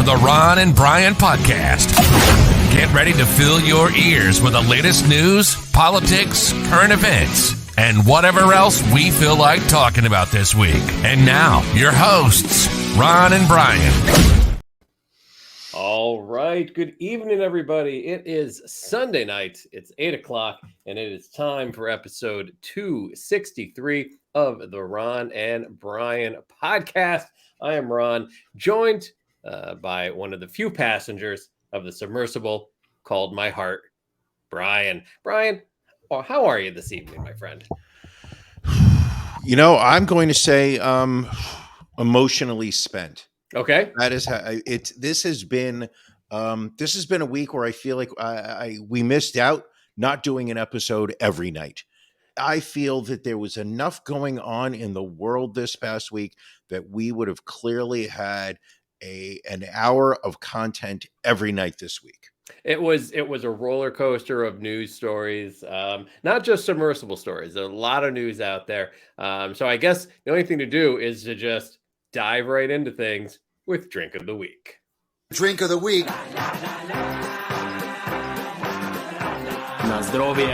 the Ron and Brian Podcast. Get ready to fill your ears with the latest news, politics, current events, and whatever else we feel like talking about this week. And now, your hosts, Ron and Brian. All right. Good evening, everybody. It is Sunday night. It's 8 o'clock, and it is time for episode 263 of the Ron and Brian Podcast. I am Ron, joined by one of the few passengers of the submersible called my heart, Brian. Brian, how are you this evening, my friend? You know, I'm going to say emotionally spent. Okay. That is how this has been a week where I feel like we missed out not doing an episode every night. I feel that there was enough going on in the world this past week that we would have clearly had an hour of content every night this week. It was a roller coaster of news stories, not just submersible stories. There's a lot of news out there. So I guess the only thing to do is to just dive right into things with Drink of the Week. Drink of the Week. Na zdrowie.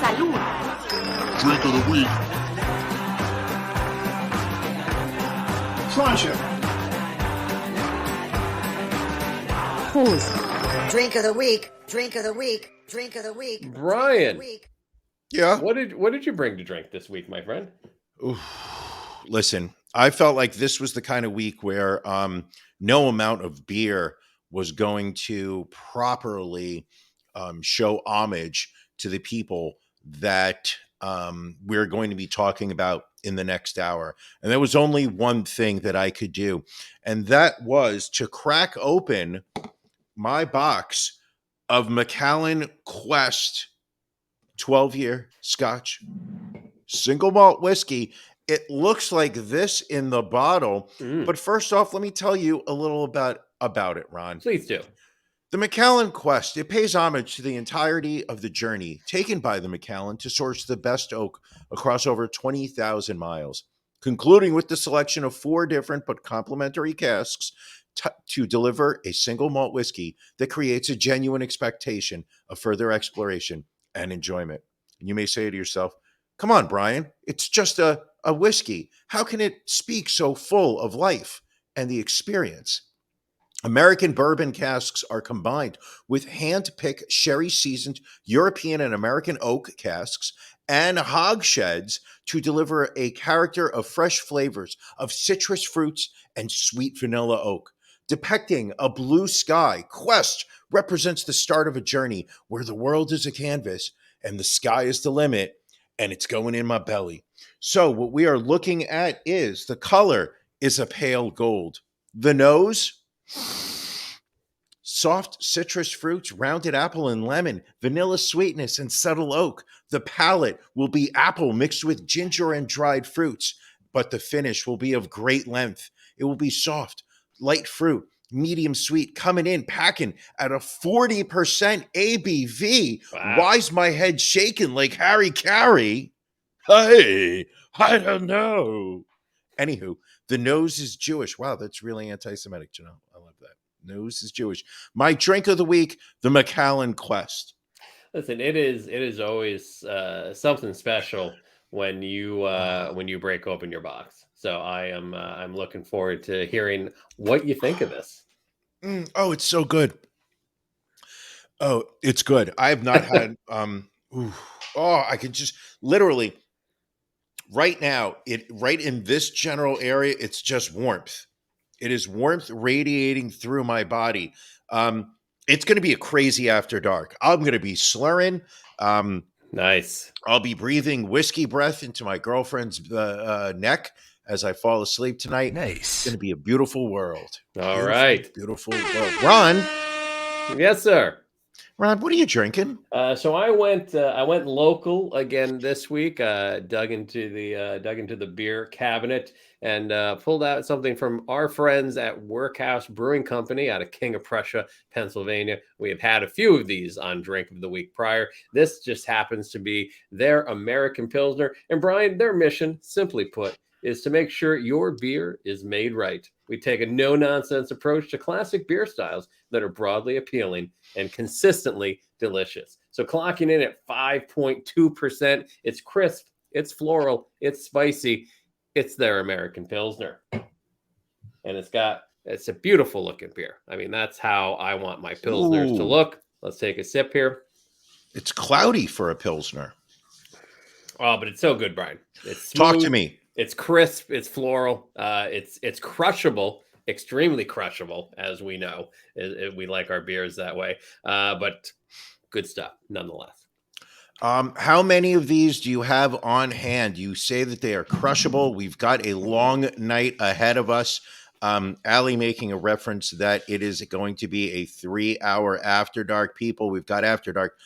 Salud. Drink of the Week. Sláinte. Prost. Drink of the Week. Drink of the Week. Drink of the Week. Brian, Yeah. what did you bring to drink this week, my friend? Oof. Listen, I felt like this was the kind of week where no amount of beer was going to properly show homage to the people that we're going to be talking about in the next hour. And there was only one thing that I could do, and that was to crack open my box of Macallan Quest 12-year Scotch single malt whiskey. It looks like this in the bottle. But first off, let me tell you a little about it, Ron. Please do. The Macallan Quest, it pays homage to the entirety of the journey taken by the Macallan to source the best oak across over 20,000 miles, concluding with the selection of 4 different but complementary casks to deliver a single malt whiskey that creates a genuine expectation of further exploration and enjoyment. And you may say to yourself, come on, Brian, it's just a whiskey. How can it speak so full of life and the experience? American bourbon casks are combined with hand-picked sherry-seasoned European and American oak casks and hogsheads to deliver a character of fresh flavors of citrus fruits and sweet vanilla oak. Depicting a blue sky, Quest represents the start of a journey where the world is a canvas and the sky is the limit, and it's going in my belly. So what we are looking at is the color is a pale gold. The nose, soft citrus fruits, rounded apple and lemon, vanilla sweetness, and subtle oak. The palate will be apple mixed with ginger and dried fruits, but the finish will be of great length. It will be soft, light fruit, medium sweet, coming in, packing at a 40% ABV. Wow. Why's my head shaking like Harry Carey? Hey, I don't know. Anywho, the nose is Jewish. Wow, that's really anti-Semitic, you know. I love that. Nose is Jewish. My drink of the week, the Macallan Quest. Listen, it is always something special when you break open your box. So I'm looking forward to hearing what you think of this. Oh, it's so good. Oh, it's good. I have not had I could just literally right now, right in this general area, it's just warmth. It is warmth radiating through my body. It's going to be a crazy after dark. I'm going to be slurring. Nice. I'll be breathing whiskey breath into my girlfriend's neck as I fall asleep tonight. Nice. It's going to be a beautiful world. All right. Beautiful world. Ron, Yes, sir. Ron, what are you drinking? So I went local again this week. Dug into the beer cabinet and pulled out something from our friends at Workhouse Brewing Company out of King of Prussia, Pennsylvania. We have had a few of these on Drink of the Week prior. This just happens to be their American Pilsner. And Brian, their mission, simply put, is to make sure your beer is made right. We take a no-nonsense approach to classic beer styles that are broadly appealing and consistently delicious. So clocking in at 5.2%, it's crisp, it's floral, it's spicy, it's their American Pilsner. And it's a beautiful looking beer. I mean, that's how I want my Pilsners to Ooh. look. Let's take a sip here. It's cloudy for a Pilsner. Oh, but it's so good, Brian. It's smooth, Talk to me. It's crisp. It's floral. It's crushable, extremely crushable, as we know. We like our beers that way. But good stuff, nonetheless. How many of these do you have on hand? You say that they are crushable. We've got a long night ahead of us. Allie making a reference that it is going to be a 3-hour After Dark. People, we've got After Dark.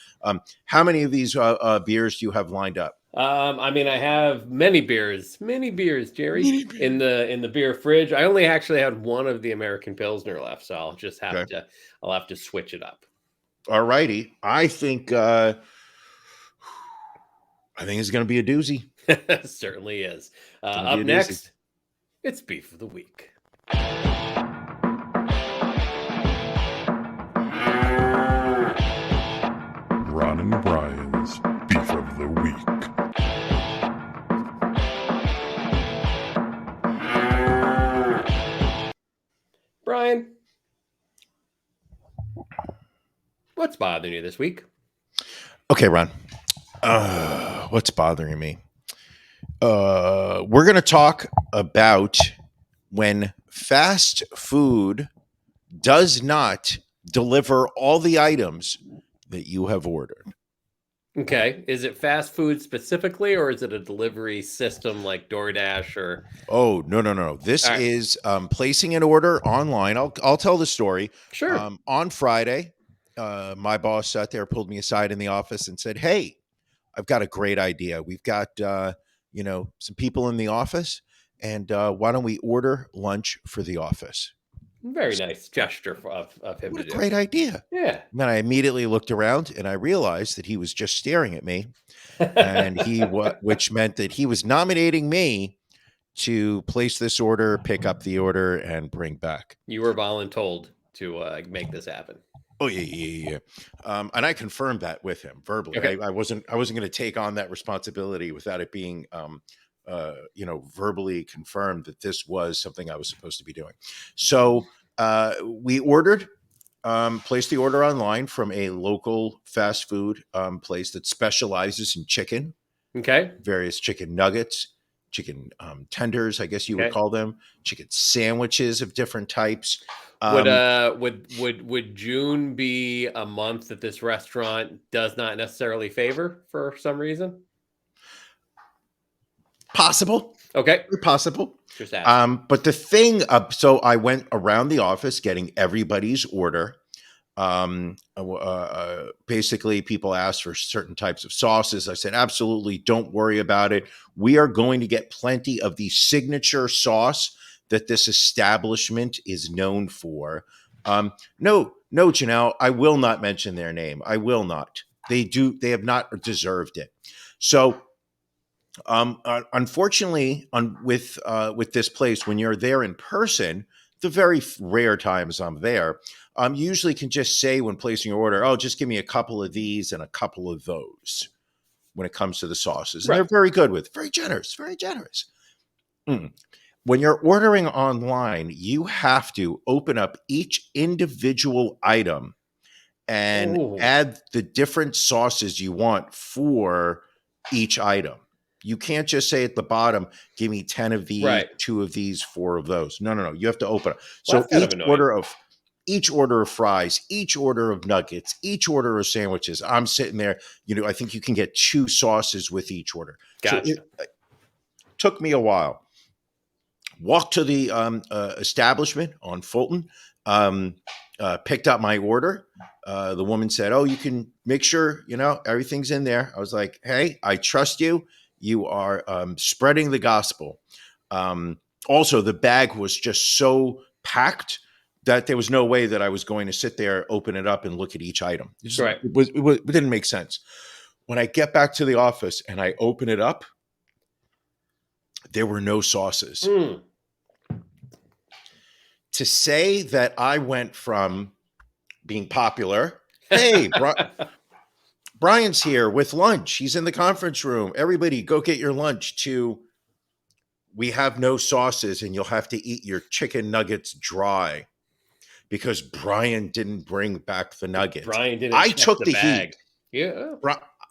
How many of these beers do you have lined up? I mean, I have many beers, Jerry, in the beer fridge. I only actually had one of the American Pilsner left, so I'll just have I'll have to switch it up. All righty. I think it's going to be a doozy. Certainly is. Up next, it's Beef of the Week. Ron and Brian's Beef of the Week. Brian, what's bothering you this week? Okay, Ron. What's bothering me? We're going to talk about when fast food does not deliver all the items that you have ordered. Okay. Is it fast food specifically, or is it a delivery system like DoorDash or? Oh, no. This is placing an order online. I'll tell the story. Sure. On Friday, my boss sat there, pulled me aside in the office and said, "Hey, I've got a great idea. We've got, some people in the office, and why don't we order lunch for the office?" Very nice gesture of him. What a great idea. Yeah. And then I immediately looked around and I realized that he was just staring at me, and which meant that he was nominating me to place this order, pick up the order, and bring back. You were voluntold to make this happen. Oh yeah. And I confirmed that with him verbally. Okay. I wasn't going to take on that responsibility without it being, verbally confirmed that this was something I was supposed to be doing. So we ordered, placed the order online from a local fast food place that specializes in chicken. Okay. Various chicken nuggets, chicken tenders, I guess you would call them, chicken sandwiches of different types. Would June be a month that this restaurant does not necessarily favor for some reason? Possible. Okay. Possible. Just asking. But the thing, so I went around the office getting everybody's order. Basically, people asked for certain types of sauces. I said, absolutely, don't worry about it. We are going to get plenty of the signature sauce that this establishment is known for. No, Janelle, I will not mention their name. I will not. They have not deserved it. So, unfortunately, with this place, when you're there in person, the very rare times I'm there, you usually can just say when placing your order, "Oh, just give me a couple of these and a couple of those." When it comes to the sauces, and they're very good with, very generous. When you're ordering online, you have to open up each individual item and add the different sauces you want for each item. You can't just say at the bottom, "Give me 10 of these, 2 of these, 4 of those." No. You have to open it. So each order of fries, each order of nuggets, each order of sandwiches, I'm sitting there, I think you can get 2 sauces with each order. Gotcha. So it took me a while. Walked to the establishment on Fulton, picked up my order. The woman said, "Oh, you can make sure, everything's in there." I was like, "Hey, I trust you. You are spreading the gospel." Also, the bag was just so packed that there was no way that I was going to sit there, open it up, and look at each item. It didn't make sense. When I get back to the office and I open it up, There were no sauces. Mm. To say that I went from being popular, hey, Brian's here with lunch. He's in the conference room. Everybody go get your lunch, to we have no sauces and you'll have to eat your chicken nuggets dry because Brian didn't bring back the nuggets. Brian didn't I check took the the bag. heat. Yeah.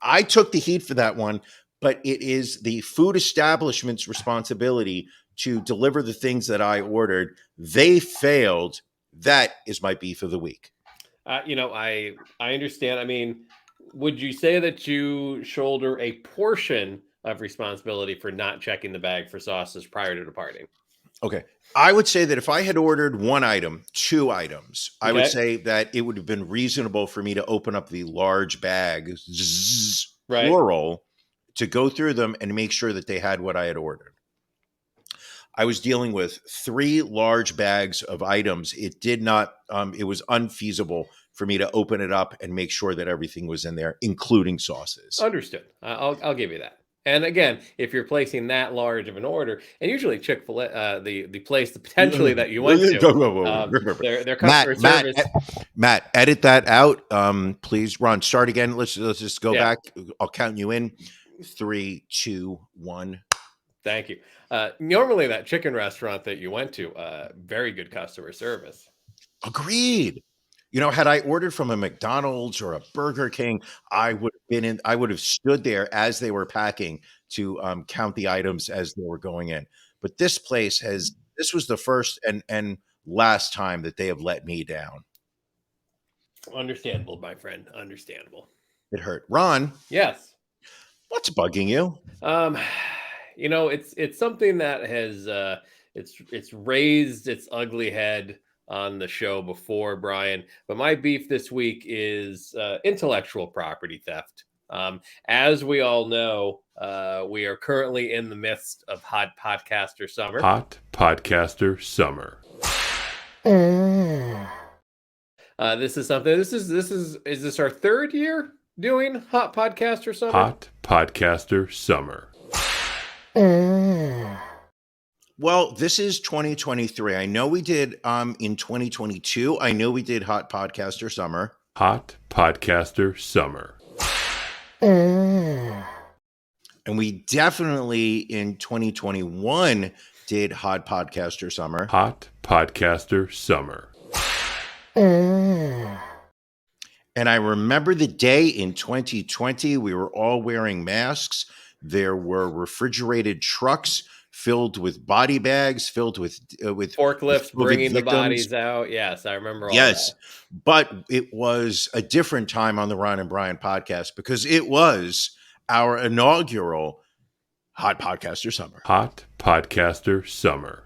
I took the heat for that one, but it is the food establishment's responsibility to deliver the things that I ordered. They failed. That is my beef of the week. I understand. I mean, would you say that you shoulder a portion of responsibility for not checking the bag for sauces prior to departing? Okay. I would say that if I had ordered one item, two items, I would Okay. say that it would have been reasonable for me to open up the large bag, Right. plural, to go through them and make sure that they had what I had ordered. I was dealing with 3 large bags of items. It did not, it was unfeasible for me to open it up and make sure that everything was in there, including sauces. Understood. I'll give you that. And again, if you're placing that large of an order, and usually Chick-fil-A, the place potentially that you went to, their customer service. Matt, edit that out, please. Ron, start again. Let's just go Yeah. back. I'll count you in. 3, 2, 1. Thank you. Normally, that chicken restaurant that you went to, very good customer service. Agreed. You know, had I ordered from a McDonald's or a Burger King, I would have stood there as they were packing to count the items as they were going in. But this was the first and last time that they have let me down. Understandable, my friend. Understandable. It hurt. Ron, Yes. what's bugging you? It's something that has it's raised its ugly head on the show before, Brian. But my beef this week is intellectual property theft. As we all know, we are currently in the midst of Hot Podcaster Summer. Hot Podcaster Summer. This is something. Is this our 3rd year doing Hot Podcaster Summer? Hot Podcaster Summer. Well, this is 2023. I know we did in 2022. I know we did Hot Podcaster Summer. Hot Podcaster Summer. And we definitely in 2021 did Hot Podcaster Summer. Hot Podcaster Summer. And I remember the day in 2020, we were all wearing masks. There were refrigerated trucks filled with body bags, filled with forklifts bringing the bodies out. Yes, I remember all that. But it was a different time on the Ron and Brian podcast because it was our inaugural Hot Podcaster Summer. Hot Podcaster Summer.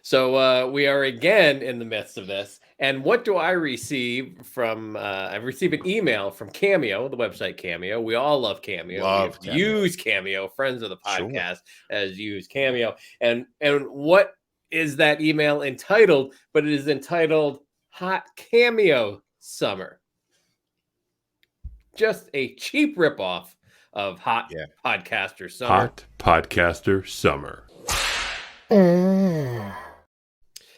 So we are again in the midst of this. And what do I receive from? I receive an email from Cameo, the website Cameo. We all love Cameo. Use Cameo. Friends of the podcast as use Cameo. And what is that email entitled? But it is entitled Hot Cameo Summer. Just a cheap ripoff of Hot Podcaster Summer. Hot Podcaster Summer.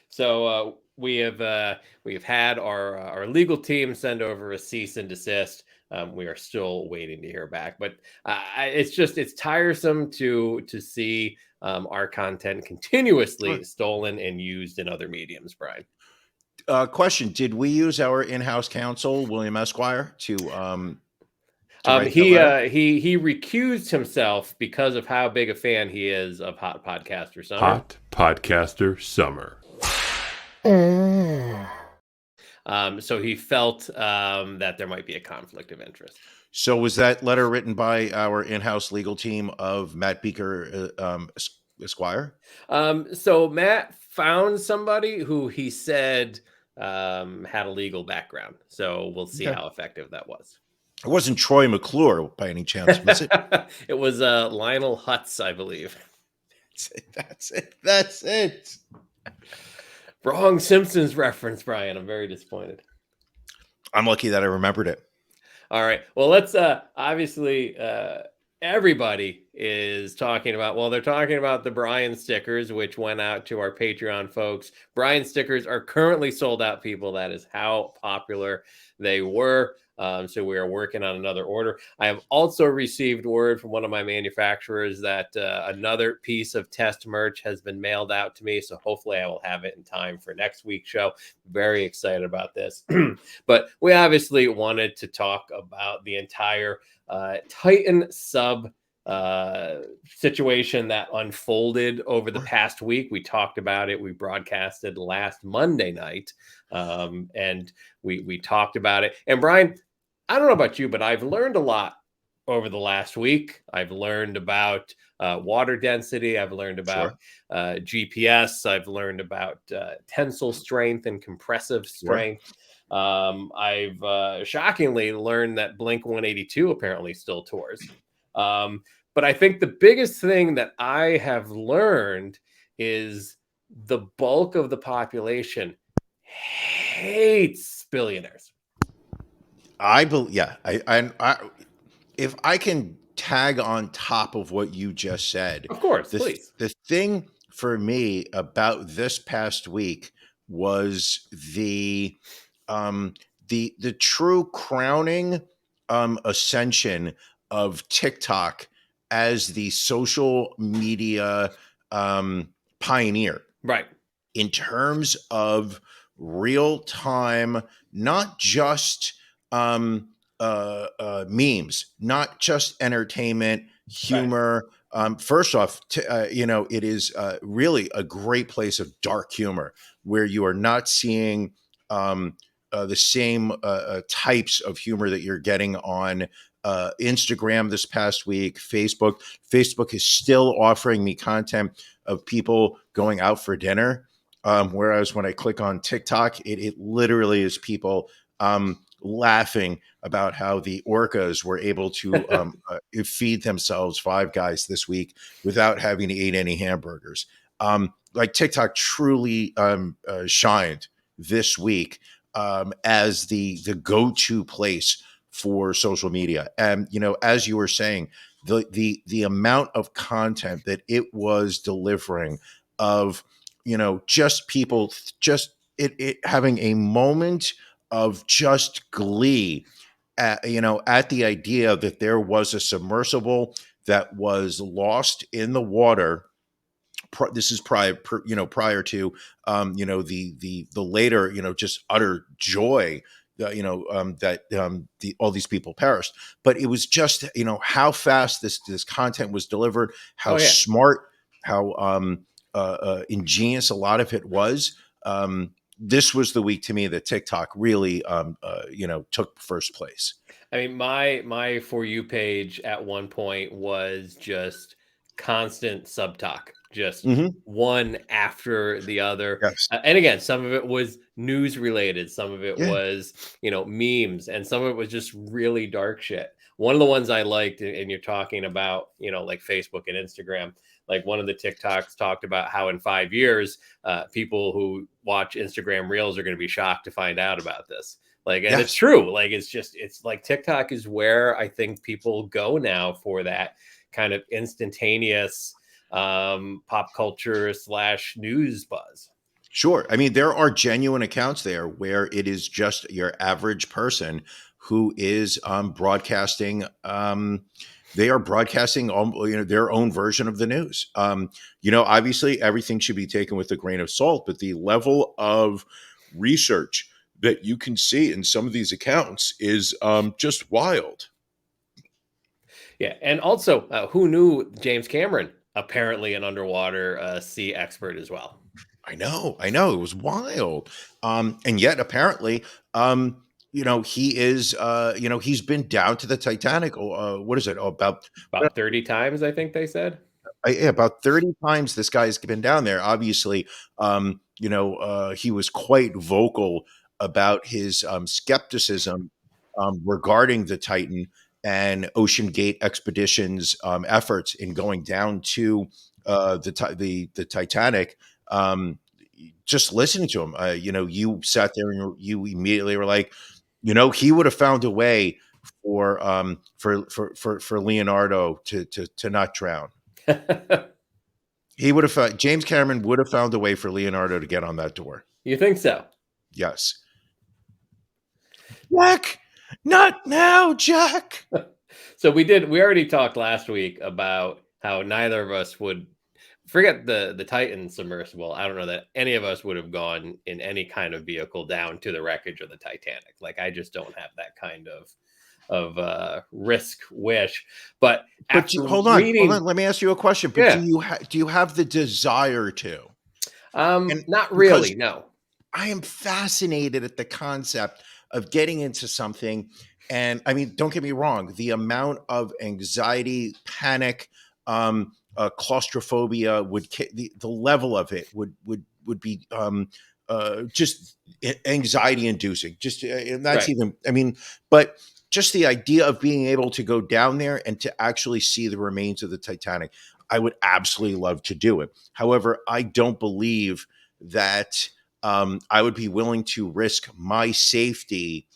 So we have had our legal team send over a cease and desist. We are still waiting to hear back, but it's tiresome to see our content continuously stolen and used in other mediums. Brian, question: did we use our in-house counsel, William Esquire, to he recused himself because of how big a fan he is of Hot Podcaster Summer. Hot Podcaster Summer. So he felt that there might be a conflict of interest. So was that letter written by our in-house legal team of Matt Beaker, Esquire? So Matt found somebody who he said had a legal background. So we'll see how effective that was. It wasn't Troy McClure by any chance, was it? It was Lionel Hutz, I believe. That's it. Wrong Simpsons reference, Brian. I'm very disappointed. I'm lucky that I remembered it. All right. Well, let's obviously everybody is talking about, well, they're talking about the Brian stickers, which went out to our Patreon folks. Brian stickers are currently sold out, people. That is how popular they were. So we are working on another order. I have also received word from one of my manufacturers that another piece of test merch has been mailed out to me. So hopefully I will have it in time for next week's show. Very excited about this. But we obviously wanted to talk about the entire Titan sub situation that unfolded over the past week. We talked about it. We broadcasted last Monday night, and we talked about it. And Brian, I don't know about you, but I've learned a lot over the last week. I've learned about water density. I've learned about GPS. I've learned about tensile strength and compressive strength. I've shockingly learned that Blink 182 apparently still tours. But I think the biggest thing that I have learned is the bulk of the population hates billionaires. I believe, yeah. I if I can tag on top of what you just said, Of course, please. the thing for me about this past week was the true crowning ascension of TikTok as the social media pioneer. Right. In terms of real time, not just memes, not just entertainment, humor. First off, it is really a great place of dark humor where you are not seeing the same types of humor that you're getting on Instagram this past week, Facebook. Facebook is still offering me content of people going out for dinner. Whereas when I click on TikTok, it literally is people laughing about how the orcas were able to feed themselves Five Guys this week without having to eat any hamburgers. Like TikTok truly shined this week as the go-to place for social media. And as you were saying, the amount of content that it was delivering of just people just it having a moment of just glee at the idea that there was a submersible that was lost in the water. This is prior to the later just utter joy that all these people perished. But it was just how fast this content was delivered, how smart, how ingenious a lot of it was. This was the week to me that TikTok really took first place. I mean, my For You page at one point was just constant sub talk, just one after the other. Yes. And again, some of it was news related, some of it Yeah. was, memes, and some of it was just really dark shit. One of the ones I liked, and you're talking about, like Facebook and Instagram, like one of the TikToks talked about how in 5 years, people who watch Instagram Reels are going to be shocked to find out about this. Like, and it's true. Like, it's like TikTok is where I think people go now for that kind of instantaneous pop culture / news buzz. Sure. I mean, there are genuine accounts there where it is just your average person who is broadcasting. They are broadcasting their own version of the news. Obviously everything should be taken with a grain of salt, but the level of research that you can see in some of these accounts is just wild. Yeah. And also, who knew James Cameron, apparently an underwater sea expert as well. I know. It was wild. And yet apparently, he is, he's been down to the Titanic. What is it? About 30 times, I think they said. About 30 times this guy's been down there. Obviously, he was quite vocal about his skepticism regarding the Titan and Ocean Gate Expedition's efforts in going down to the Titanic. Just listening to him, you sat there and you immediately were like, he would have found a way for Leonardo to not drown. He would have found, James Cameron would have found a way for Leonardo to get on that door. You think so? Yes. Jack, not now, Jack. So we already talked last week about how neither of us would forget the Titan submersible. I don't know that any of us would have gone in any kind of vehicle down to the wreckage of the Titanic. Like, I just don't have that kind of risk wish. But after hold on. reading, Let me ask you a question. But do you have the desire to? Not really. No. I am fascinated at the concept of getting into something. And I mean, don't get me wrong, the amount of anxiety, panic, claustrophobia the level of it would be just anxiety inducing. Just and that's Right. even, I mean, but just the idea of being able to go down there and to actually see the remains of the Titanic, I would absolutely love to do it. However, I don't believe that I would be willing to risk my safety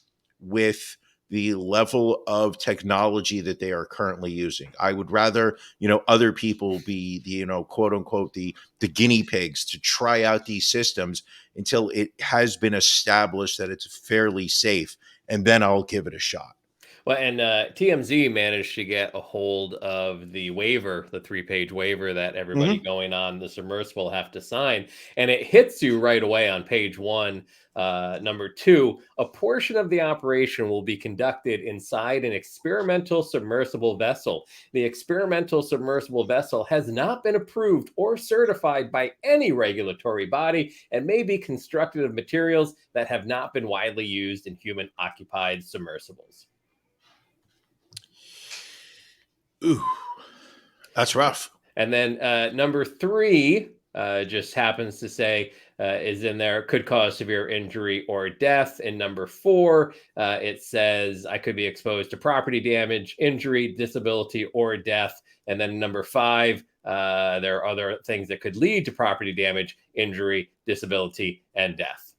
with the level of technology that they are currently using. I would rather, other people be the, quote unquote, the guinea pigs to try out these systems until it has been established that it's fairly safe. And then I'll give it a shot. Well, and TMZ managed to get a hold of the waiver, the 3-page waiver that everybody going on the submersible have to sign. And it hits you right away on page 1, number 2. A portion of the operation will be conducted inside an experimental submersible vessel. The experimental submersible vessel has not been approved or certified by any regulatory body and may be constructed of materials that have not been widely used in human-occupied submersibles. Ooh, that's rough. And then number 3 just happens to say is in there, could cause severe injury or death. And number 4, it says I could be exposed to property damage, injury, disability, or death. And then number 5, there are other things that could lead to property damage, injury, disability, and death.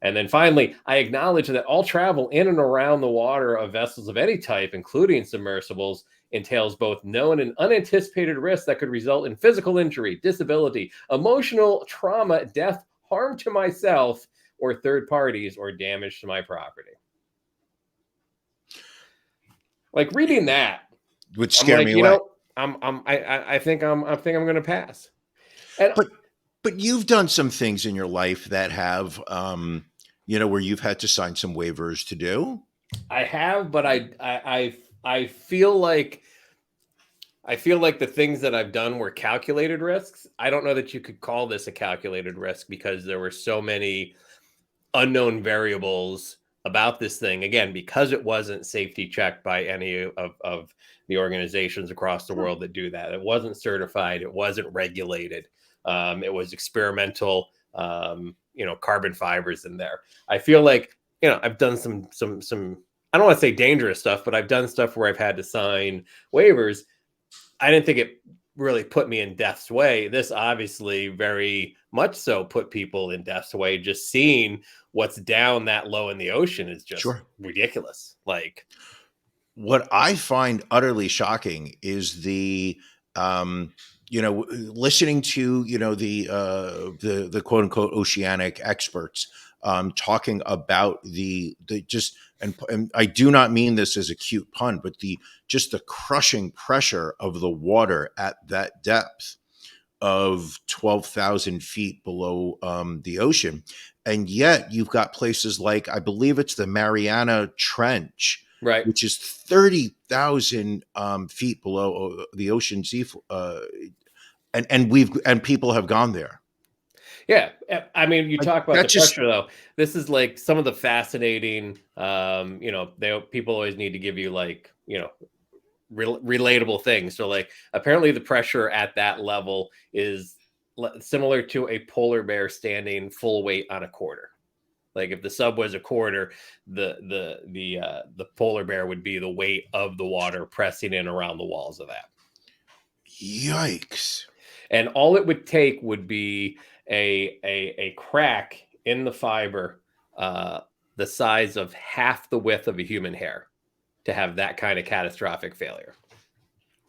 And then finally, I acknowledge that all travel in and around the water of vessels of any type, including submersibles, entails both known and unanticipated risks that could result in physical injury, disability, emotional trauma, death, harm to myself or third parties, or damage to my property. Like, reading that would scare me away. I think I'm going to pass. And But you've done some things in your life that have, where you've had to sign some waivers to do. I have, but I feel like the things that I've done were calculated risks. I don't know that you could call this a calculated risk because there were so many unknown variables about this thing. Again, because it wasn't safety checked by any of the organizations across the world that do that. It wasn't certified. It wasn't regulated. It was experimental, carbon fibers in there. I feel like, I've done some, I don't want to say dangerous stuff, but I've done stuff where I've had to sign waivers. I didn't think it really put me in death's way. This obviously very much so put people in death's way. Just seeing what's down that low in the ocean is just ridiculous. Like, what I find utterly shocking is the, listening to, the quote unquote oceanic experts talking about the just, and I do not mean this as a cute pun, but the crushing pressure of the water at that depth of 12,000 feet below the ocean. And yet you've got places like, I believe it's the Mariana Trench, right, which is 30,000 feet below the ocean sea, and people have gone there. Yeah, I mean, you talk about the pressure, though. This is like some of the fascinating, people always need to give you relatable things. So like, apparently the pressure at that level is similar to a polar bear standing full weight on a quarter. Like, if the sub was a quarter, the polar bear would be the weight of the water pressing in around the walls of that. Yikes. And all it would take would be a crack in the fiber the size of half the width of a human hair to have that kind of catastrophic failure.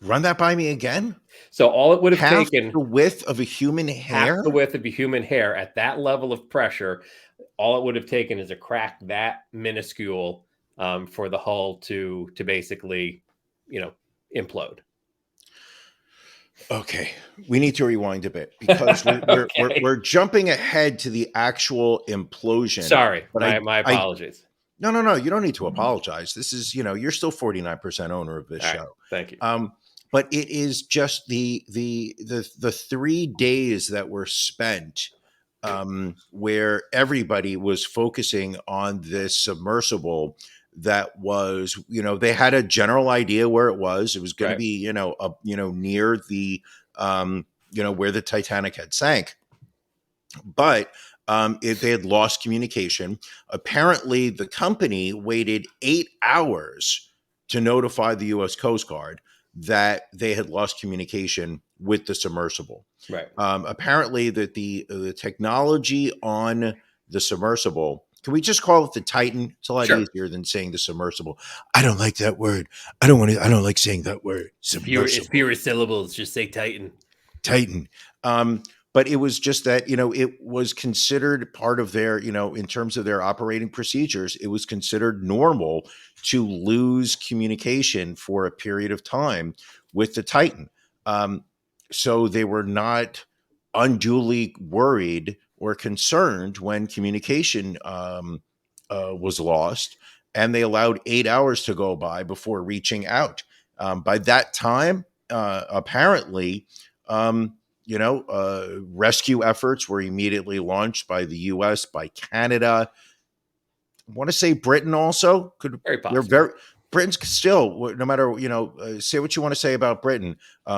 Run that by me again. So all it would have Half taken, the width of a human half hair. the width of a human hair at that level of pressure, all it would have taken is a crack that minuscule for the hull to basically, implode. Okay, we need to rewind a bit because Okay. we're jumping ahead to the actual implosion. Sorry, but my I apologies. no, you don't need to apologize. This is, you're still 49% owner of this All right, show. thank you. But it is just the 3 days that were spent where everybody was focusing on this submersible that was, they had a general idea where it was. It was going to Right. be, near the, where the Titanic had sank. But they had lost communication. Apparently, the company waited 8 hours to notify the U.S. Coast Guard that they had lost communication with the submersible. Right. Apparently, that the technology on the submersible. Can we just call it the Titan? It's a lot Sure. easier than saying the submersible. I don't like that word. I don't like saying that word. It's fewer syllables. Just say Titan. Titan. But it was just that, it was considered part of their, in terms of their operating procedures, it was considered normal to lose communication for a period of time with the Titan. So they were not unduly worried or concerned when communication was lost, and they allowed 8 hours to go by before reaching out. By that time, apparently, rescue efforts were immediately launched by the U.S., by Canada. I want to say Britain also could. Very They're possible. Britain's still, no matter, say what you want to say about Britain,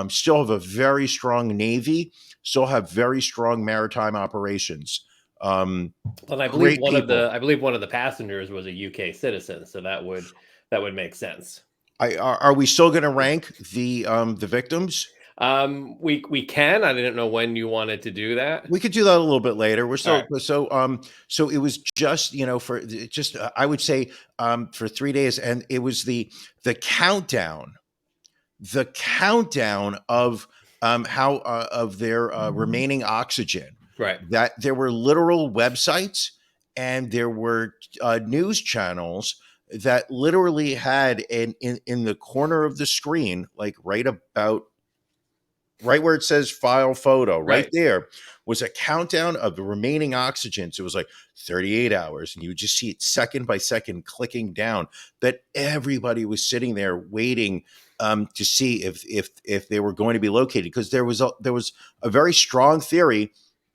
still have a very strong navy, still have very strong maritime operations. And I believe Great people. I believe one of the passengers was a UK citizen, so that would make sense. Are we still going to rank the victims? We can. I didn't know when you wanted to do that. We could do that a little bit later. We're All still right. so it was just, for just I would say for 3 days, and it was the countdown, of how of their remaining oxygen. Right. That there were literal websites and there were news channels that literally had in the corner of the screen, like right where it says file photo, right Right. there was a countdown of the remaining oxygen. So it was like 38 hours, and you would just see it second by second clicking down. That everybody was sitting there waiting to see if they were going to be located, because there was a very strong theory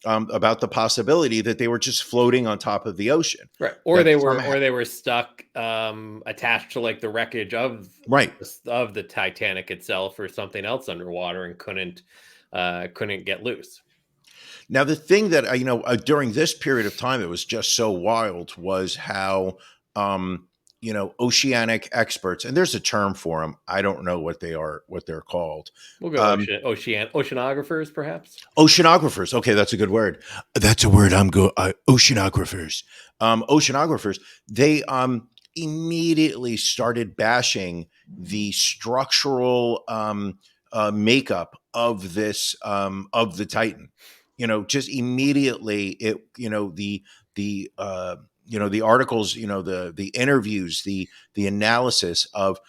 about the possibility that they were just floating on top of the ocean. Right. Or That they somehow, were stuck attached to like the wreckage of right. the Titanic itself or something else underwater and couldn't get loose. Now, the thing that during this period of time, it was just so wild was how oceanic experts, and there's a term for them. I don't know what they're called. We'll go oceanographers, perhaps. Oceanographers. Okay, that's a good word. That's a word I'm go. Oceanographers. Oceanographers. They immediately started bashing the structural makeup of this of the Titan. Just immediately the articles, the interviews, the analysis of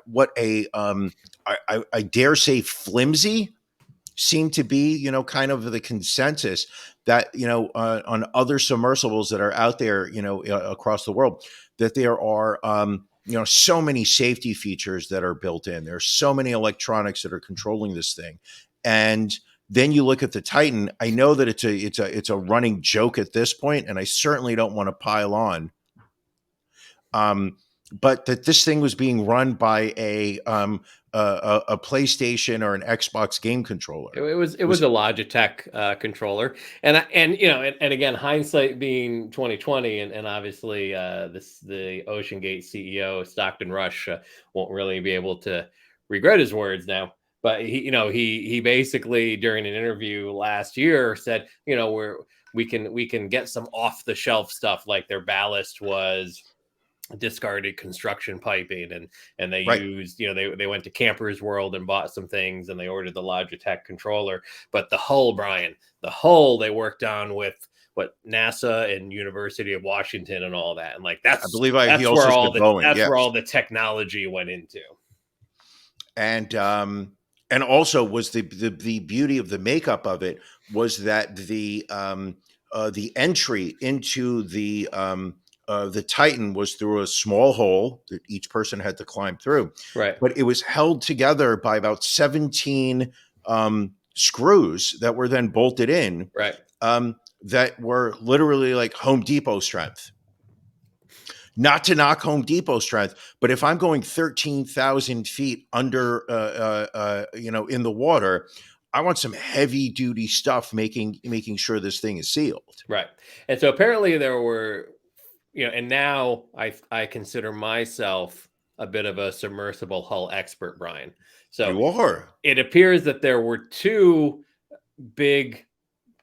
what a I dare say flimsy seemed to be, kind of the consensus that, on other submersibles that are out there, across the world, that there are, so many safety features that are built in. There's so many electronics that are controlling this thing. And then you look at the Titan. I know that it's a running joke at this point, and I certainly don't want to pile on. But that this thing was being run by a PlayStation or an Xbox game controller. It was a Logitech controller, and again, hindsight being 2020, and obviously the OceanGate CEO Stockton Rush won't really be able to regret his words now. But he basically during an interview last year said, we can get some off the shelf stuff, like their ballast was discarded construction piping, and they Right. used, they went to Campers World and bought some things, and they ordered the Logitech controller. But the hull, Brian, the hull they worked on with what NASA and University of Washington and all that, and like I believe he that's also where said Boeing. that's Yes. where all the technology went into. And also was the beauty of the makeup of it was that the entry into the Titan was through a small hole that each person had to climb through, Right. but it was held together by about 17 screws that were then bolted in, Right. that were literally like Home Depot strength. Not to knock Home Depot strength, but if I'm going 13,000 feet under, in the water, I want some heavy duty stuff making sure this thing is sealed. Right. And so apparently there were, and now I consider myself a bit of a submersible hull expert, Brian. So You are. it appears that there were two big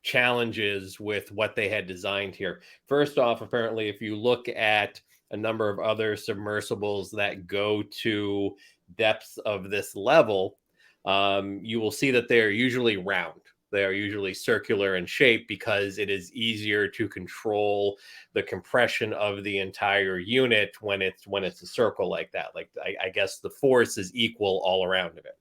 challenges with what they had designed here. First off, apparently, if you look at a number of other submersibles that go to depths of this level, you will see that they are usually round. They are usually circular in shape because it is easier to control the compression of the entire unit when it's a circle like that. Like I guess the force is equal all around of it.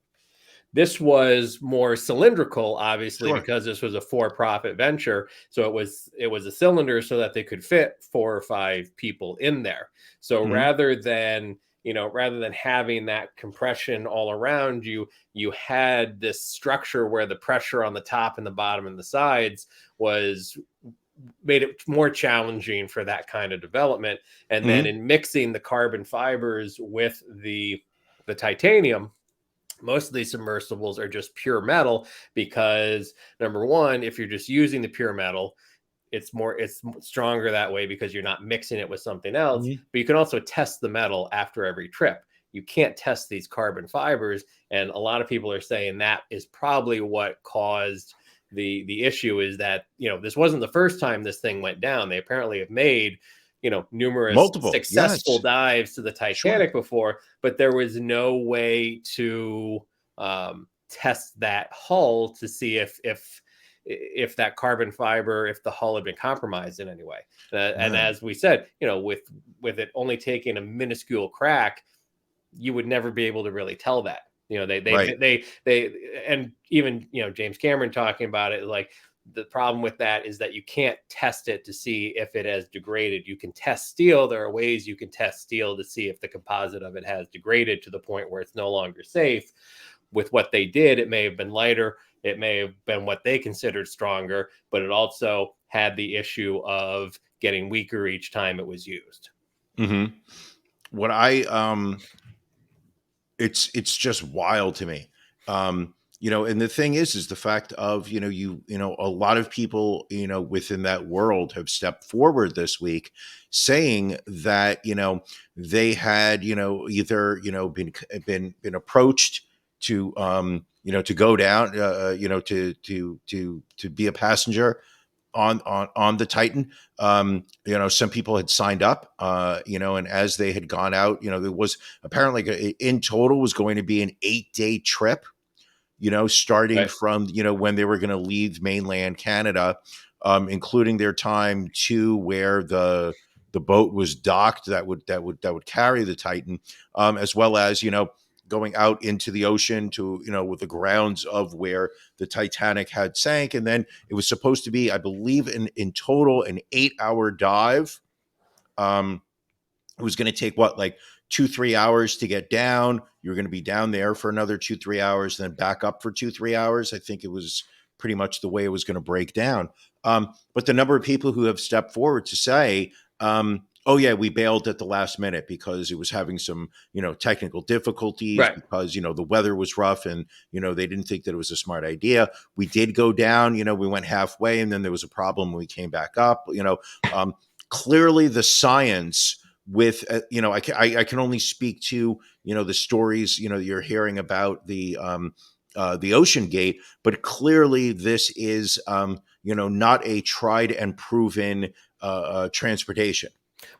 This was more cylindrical, obviously, Sure. because this was a for-profit venture. So it was a cylinder so that they could fit 4 or 5 people in there. So Mhm. rather than having that compression all around you, you had this structure where the pressure on the top and the bottom and the sides made it more challenging for that kind of development. And then in mixing the carbon fibers with the titanium, most of these submersibles are just pure metal because, number one, if you're just using the pure metal, it's stronger that way because you're not mixing it with something else. But you can also test the metal after every trip. You can't test these carbon fibers, and a lot of people are saying that is probably what caused the issue. Is that this wasn't the first time this thing went down. They apparently have made numerous Multiple, successful yes. dives to the Titanic before, but there was no way to test that hull to see if that carbon fiber, if the hull had been compromised in any way. And as we said, with it only taking a minuscule crack, you would never be able to really tell that. They and even James Cameron talking about it, like, the problem with that is that you can't test it to see if it has degraded. You can test steel. There are ways you can test steel to see if the composite of it has degraded to the point where it's no longer safe. With what they did, it may have been lighter. It may have been what they considered stronger, but it also had the issue of getting weaker each time it was used. Mm-hmm. It's just wild to me. And the thing is the fact of, a lot of people, within that world have stepped forward this week saying that, they had, either, been approached to, to go down, to be a passenger on the Titan. Some people had signed up, and as they had gone out, there was apparently in total was going to be an 8-day trip, starting Right. from, when they were going to leave mainland Canada, including their time to where the boat was docked that would carry the Titan, as well as, going out into the ocean to, with the grounds of where the Titanic had sank. And then it was supposed to be, I believe, in total, an 8-hour dive. It was going to take like 2-3 hours to get down. You're going to be down there for another 2-3 hours, then back up for 2-3 hours. I think it was pretty much the way it was going to break down. But the number of people who have stepped forward to say, oh yeah, we bailed at the last minute because it was having some, technical difficulties, Right. because, the weather was rough and, they didn't think that it was a smart idea. We did go down, we went halfway and then there was a problem when we came back up, clearly the science with, I can only speak to, the stories, you're hearing about the Ocean Gate, but clearly this is, not a tried and proven transportation.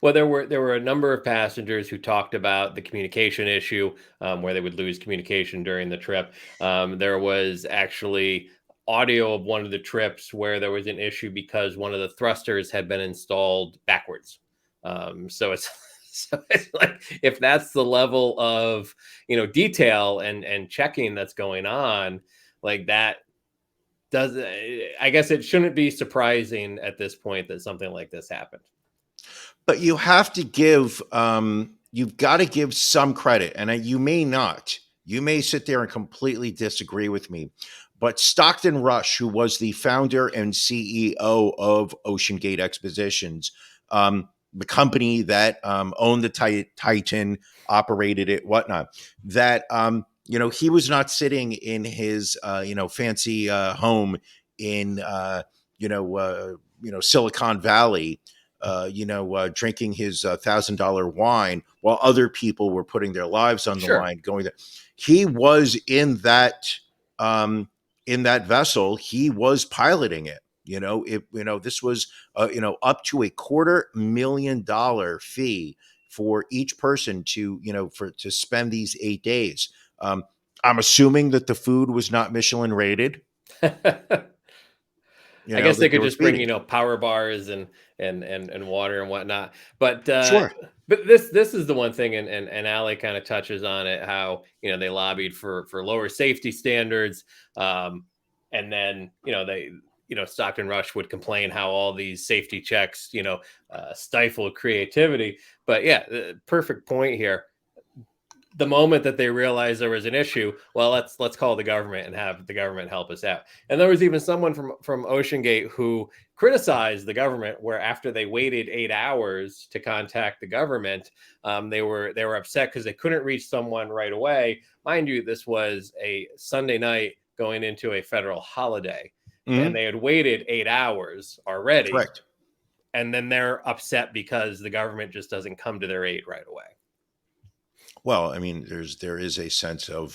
Well, there were a number of passengers who talked about the communication issue, where they would lose communication during the trip. There was actually audio of one of the trips where there was an issue because one of the thrusters had been installed backwards. So it's so it's like, if that's the level of detail and checking that's going on, like that does. I guess it shouldn't be surprising at this point that something like this happened. But you have to give, you've got to give some credit, and you may not. You may sit there and completely disagree with me, but Stockton Rush, who was the founder and CEO of Ocean Gate Expeditions, the company that owned the Titan, operated it, whatnot, that he was not sitting in his fancy home in Silicon Valley, drinking his $1,000 wine while other people were putting their lives on the Sure. line. Going there, he was in that vessel. He was piloting it. This was up to $250,000 fee for each person to spend these 8 days. I'm assuming that the food was not Michelin rated. I guess they That they could were just bring, feeding. power bars and water and whatnot. But Sure. this is the one thing, and Allie kind of touches on it, how they lobbied for lower safety standards, and then they Stockton Rush would complain how all these safety checks stifle creativity. But yeah, perfect point here. The moment that they realized there was an issue, well, let's call the government and have the government help us out. And there was even someone from Ocean Gate who criticized the government, where after they waited 8 hours to contact the government, they were upset because they couldn't reach someone right away. Mind you, this was a Sunday night going into a federal holiday, and they had waited 8 hours already. Correct. And then they're upset because the government just doesn't come to their aid right away. Well, I mean, there is a sense of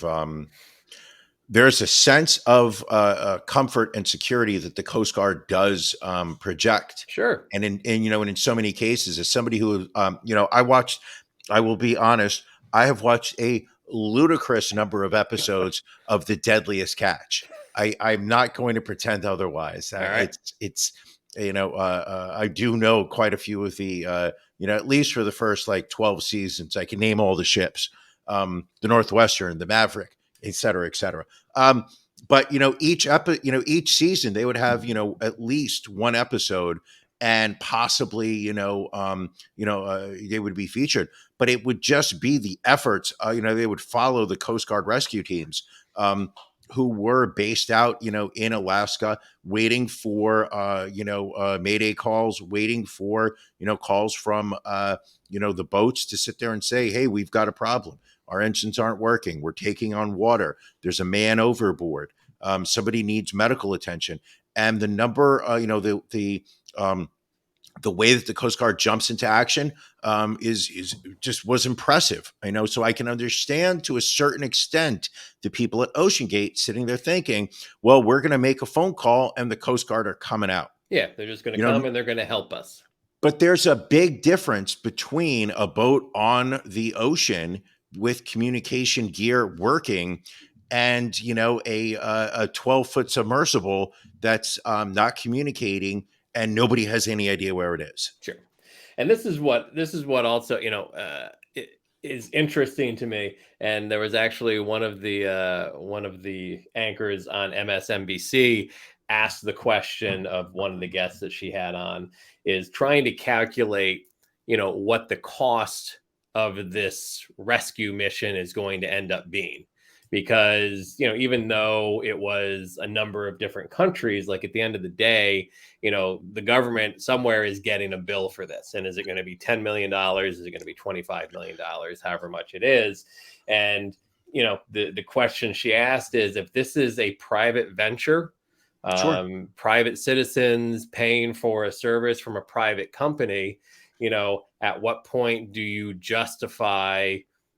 comfort and security that the Coast Guard does project. Sure. And in so many cases, as somebody who I will be honest, I have watched a ludicrous number of episodes of The Deadliest Catch. I'm not going to pretend otherwise. All right. It's I do know quite a few of the at least for the first like 12 seasons. I can name all the ships, the Northwestern, the Maverick, et cetera, et cetera. But each season they would have at least one episode, and possibly they would be featured, but it would just be the efforts. They would follow the Coast Guard rescue teams, who were based out in Alaska, waiting for mayday calls, waiting for calls from the boats to sit there and say, hey, we've got a problem, our engines aren't working, we're taking on water, there's a man overboard, somebody needs medical attention. And the number the way that the Coast Guard jumps into action is just was impressive. So I can understand to a certain extent the people at Ocean Gate sitting there thinking, well, we're going to make a phone call and the Coast Guard are coming out. Yeah, they're just going to come and they're going to help us. But there's a big difference between a boat on the ocean with communication gear working and a 12-foot submersible that's not communicating, and nobody has any idea where it is. Sure. And this is what also, it is interesting to me. And there was actually one of the anchors on MSNBC asked the question of one of the guests that she had on, is trying to calculate, what the cost of this rescue mission is going to end up being. Because, even though it was a number of different countries, like at the end of the day, the government somewhere is getting a bill for this. And is it going to be $10 million? Is it going to be $25 million? However much it is. And, the question she asked is, if this is a private venture, Sure. private citizens paying for a service from a private company, at what point do you justify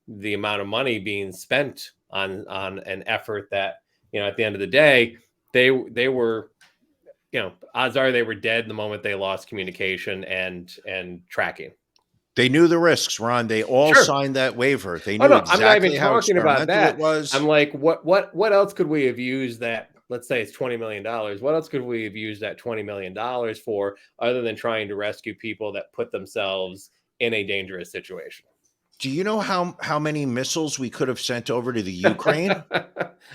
the amount of money being spent on an effort that, at the end of the day, they were, odds are they were dead the moment they lost communication and tracking. They knew the risks, Ron. They all Sure. signed that waiver. They Oh knew no, I'm not even exactly how talking about experimental it that. was. I'm like, what else could we have used that? Let's say it's $20 million. What else could we have used that $20 million for other than trying to rescue people that put themselves in a dangerous situation? Do you know how many missiles we could have sent over to the Ukraine?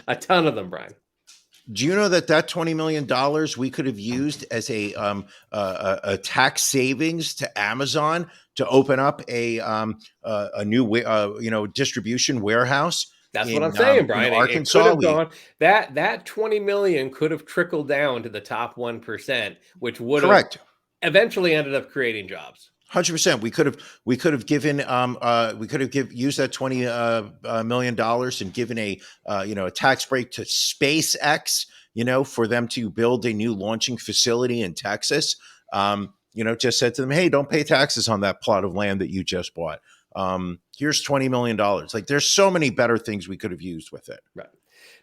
A ton of them, Brian. Do you know that $20 million we could have used as a tax savings to Amazon to open up a new distribution warehouse That's what I'm in saying, Brian. It could Arkansas? have gone that 20 million could have trickled down to the top 1%, which would have Correct. eventually ended up creating jobs. 100%. We could have given used that $20 million and given a tax break to SpaceX, for them to build a new launching facility in Texas. Just said to them, hey, don't pay taxes on that plot of land that you just bought. Here's $20 million. Like, there's so many better things we could have used with it. Right.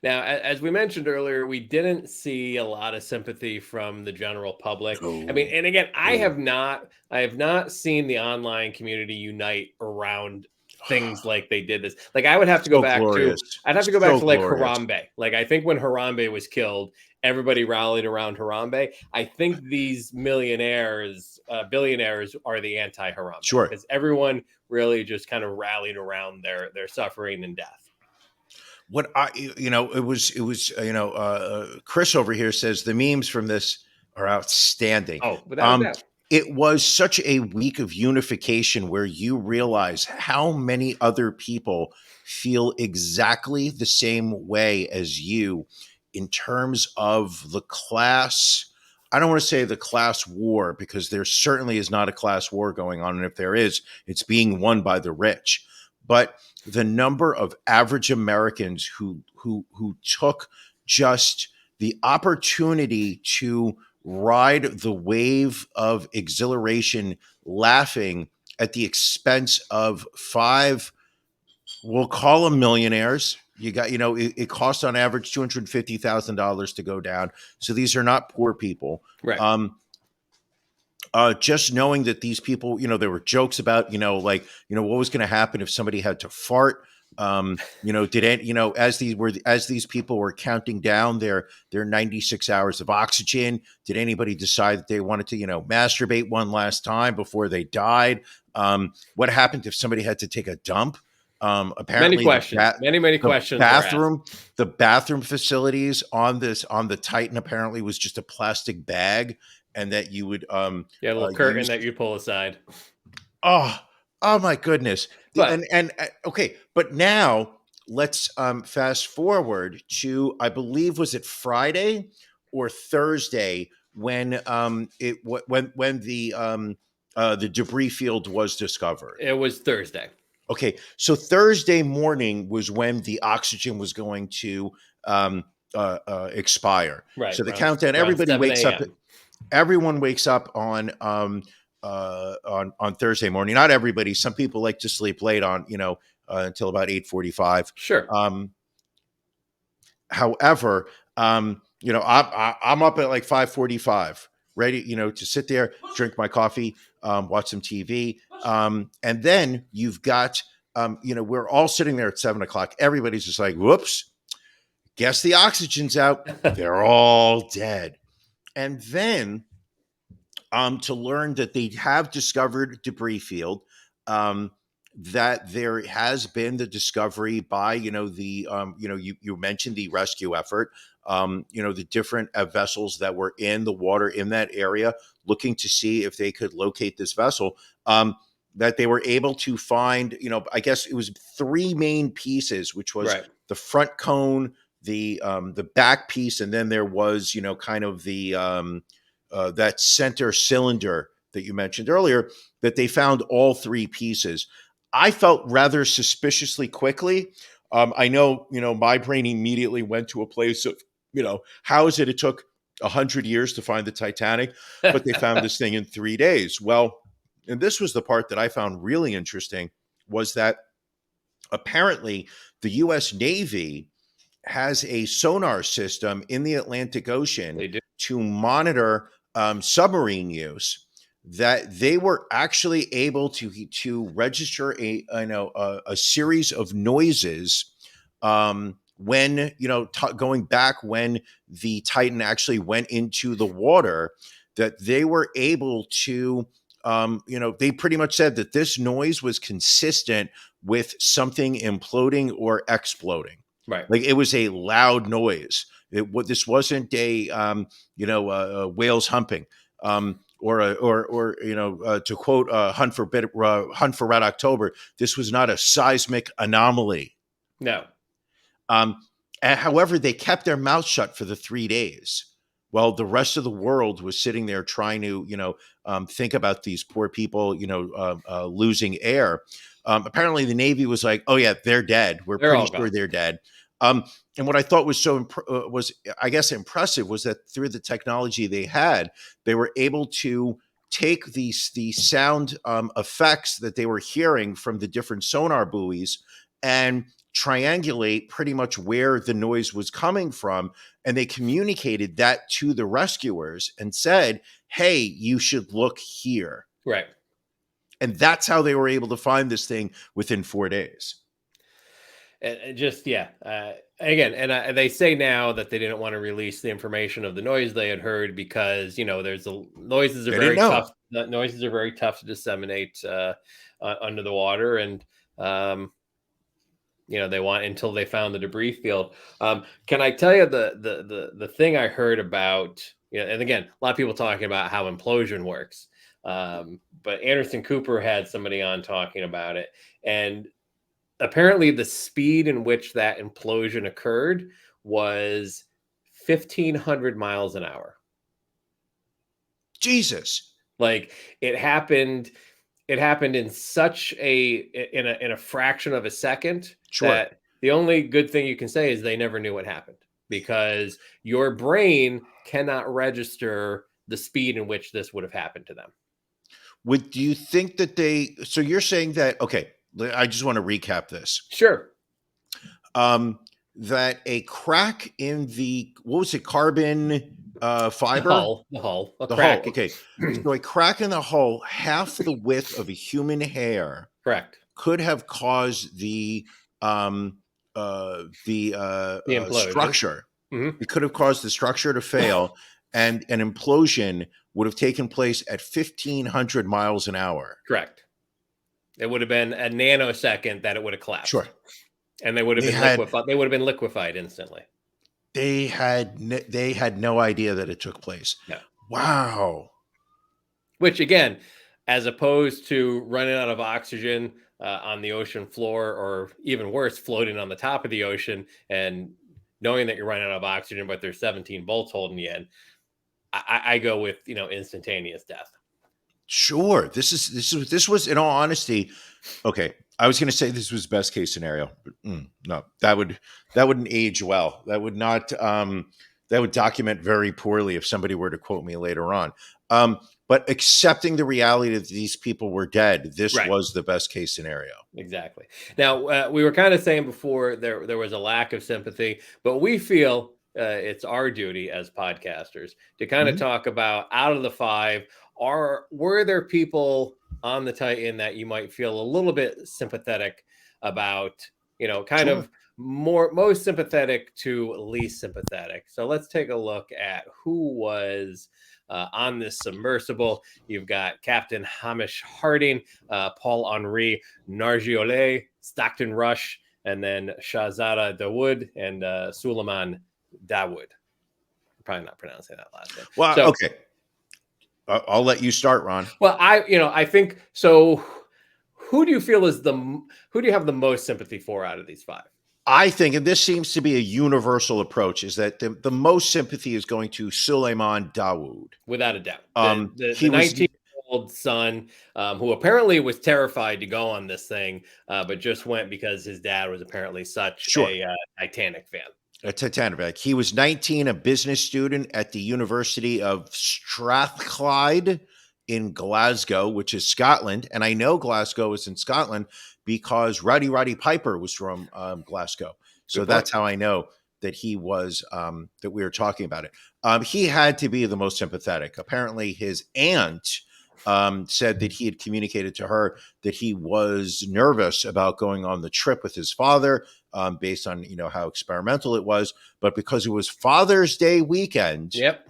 Now, as we mentioned earlier, we didn't see a lot of sympathy from the general public. I mean, and again, I have not seen the online community unite around things like they did this. Like, I would have to go So back glorious. I'd have to go back So to like glorious. Harambe. Like, I think when Harambe was killed, everybody rallied around Harambe. I think these billionaires are the anti-Harambe. Sure. Because everyone really just kind of rallied around their suffering and death. What it was Chris over here says the memes from this are outstanding. Oh, without a doubt. It was such a week of unification where you realize how many other people feel exactly the same way as you in terms of the class. I don't want to say the class war, because there certainly is not a class war going on. And if there is, it's being won by the rich. But the number of average Americans who took just the opportunity to ride the wave of exhilaration, laughing at the expense of five, we'll call them millionaires. You got, it costs on average $250,000 to go down. So these are not poor people. Right. Just knowing that these people, there were jokes about, what was going to happen if somebody had to fart. As these people were counting down their 96 hours of oxygen, did anybody decide that they wanted to, masturbate one last time before they died? What happened if somebody had to take a dump? Apparently many questions. Many questions. The bathroom facilities on the Titan apparently was just a plastic bag, and that you would a little curtain that you pull aside. Oh my goodness. Okay, but now let's fast forward to, I believe, was it Friday or Thursday when the debris field was discovered? It was Thursday. Okay, so Thursday morning was when the oxygen was going to expire. Right. So the countdown. Everybody wakes up. Everyone wakes up on Thursday morning. Not everybody. Some people like to sleep late on until about 8:45. Sure. However, I'm up at like 5:45, ready to sit there, drink my coffee, watch some TV, and then you've got we're all sitting there at 7:00. Everybody's just like, whoops, guess the oxygen's out. They're all dead. And then to learn that they have discovered debris field, that there has been the discovery by, you mentioned the rescue effort, the different vessels that were in the water in that area looking to see if they could locate this vessel, that they were able to find, I guess it was three main pieces, which was the front cone, the back piece, and then there was, kind of the that center cylinder that you mentioned earlier, that they found all three pieces. I felt rather suspiciously quickly. I know, my brain immediately went to a place of, how is it took 100 years to find the Titanic, but they found this thing in 3 days? Well, and this was the part that I found really interesting, was that apparently the U.S. Navy has a sonar system in the Atlantic Ocean to monitor submarine use that they were actually able to register a series of noises when going back when the Titan actually went into the water, that they were able to they pretty much said that this noise was consistent with something imploding or exploding. Right. Like, it was a loud noise. This wasn't whales humping, to quote Hunt for Red October, this was not a seismic anomaly. No. However, they kept their mouth shut for the 3 days while the rest of the world was sitting there trying to, think about these poor people, losing air. Apparently, the Navy was like, "Oh yeah, they're dead. They're pretty sure gone. they're dead." And what I thought was impressive was that through the technology they had, they were able to take the sound effects that they were hearing from the different sonar buoys and triangulate pretty much where the noise was coming from. And they communicated that to the rescuers and said, "Hey, you should look here." Right. And that's how they were able to find this thing within 4 days. And just, again, and they say now that they didn't want to release the information of the noise they had heard because noises are very tough. Noises are very tough to disseminate under the water, and they want until they found the debris field. Can I tell you the thing I heard about? And again, a lot of people talking about how implosion works, but Anderson Cooper had somebody on talking about it, and apparently the speed in which that implosion occurred was 1,500 miles an hour. Jesus. Like, it happened in such in a fraction of a second. Sure. That the only good thing you can say is they never knew what happened, because your brain cannot register the speed in which this would have happened to them. Do you think that so you're saying that, okay, I just want to recap this. Sure. That a crack in the, what was it, carbon fiber? The hull. The hull. Okay. So a crack in the hull, half the width of a human hair. Correct. Could have caused the structure. Mm-hmm. It could have caused the structure to fail, and an implosion would have taken place at 1,500 miles an hour. Correct. It would have been a nanosecond that it would have collapsed. Sure. And they would have been liquefied. They would have been liquefied instantly. They had no idea that it took place. No. Wow. Which, again, as opposed to running out of oxygen on the ocean floor, or even worse, floating on the top of the ocean and knowing that you're running out of oxygen, but there's 17 bolts holding you in, I go with instantaneous death. Sure. This was, in all honesty, okay, I was going to say this was best case scenario, but no, that wouldn't age well. That would not, that would document very poorly if somebody were to quote me later on. But accepting the reality that these people were dead, this was the best case scenario. Exactly. Now, we were kind of saying before there was a lack of sympathy, but we feel it's our duty as podcasters to kind of talk about, out of the 5, were there people on the Titan that you might feel a little bit sympathetic about, of most sympathetic to least sympathetic. So let's take a look at who was on this submersible. You've got Captain Hamish Harding, Paul-Henri Nargiolet, Stockton Rush, and then Shahzada Dawood and Suleiman Dawood. I'm probably not pronouncing that last name. Well, okay. I'll let you start, Ron. Well, I think so. Who do you feel who do you have the most sympathy for out of these 5? I think, and this seems to be a universal approach, is that the most sympathy is going to Suleiman Dawood. Without a doubt. The 19-year-old son, who apparently was terrified to go on this thing, but just went because his dad was apparently such a Titanic fan. A Titanic. He was 19, a business student at the University of Strathclyde in Glasgow, which is Scotland. And I know Glasgow is in Scotland because Roddy Piper was from Glasgow. So that's how I know that he was, that we were talking about it. He had to be the most sympathetic. Apparently his aunt said that he had communicated to her that he was nervous about going on the trip with his father, based on how experimental it was, but because it was Father's Day weekend. Yep.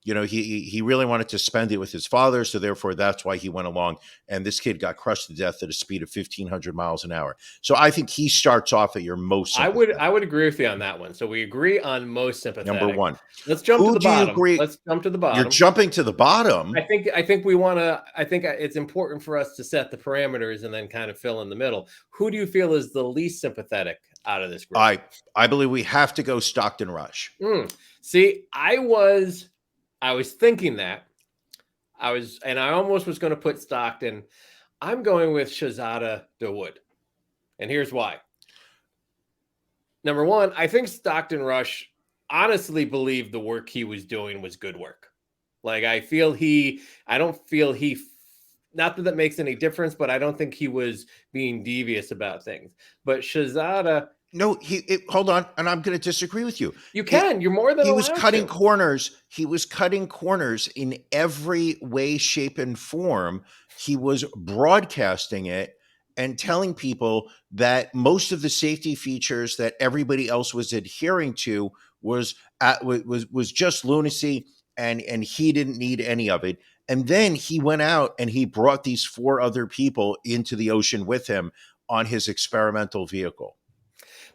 He really wanted to spend it with his father, so therefore that's why he went along. And this kid got crushed to death at a speed of 1,500 miles an hour. So I think he starts off at your most sympathetic. I would agree with you on that one. So we agree on most sympathetic. Number one. Let's jump Who to the do you bottom. agree- Let's jump to the bottom. You're jumping to the bottom. I think we want to. I think it's important for us to set the parameters and then kind of fill in the middle. Who do you feel is the least sympathetic out of this group? I believe we have to go Stockton Rush. See, I was thinking that. I almost was going to put Stockton. I'm going with Shahzada Dawood. And here's why. Number one, I think Stockton Rush honestly believed the work he was doing was good work. Like, I don't feel he, not that makes any difference, but I don't think he was being devious about things. But Shahzada. No, hold on, and I'm going to disagree with you. You're more than he was allowed cutting to. corners. He was cutting corners in every way, shape, and form. He was broadcasting it and telling people that most of the safety features that everybody else was adhering to was just lunacy, and he didn't need any of it. And then he went out and he brought these 4 other people into the ocean with him on his experimental vehicle.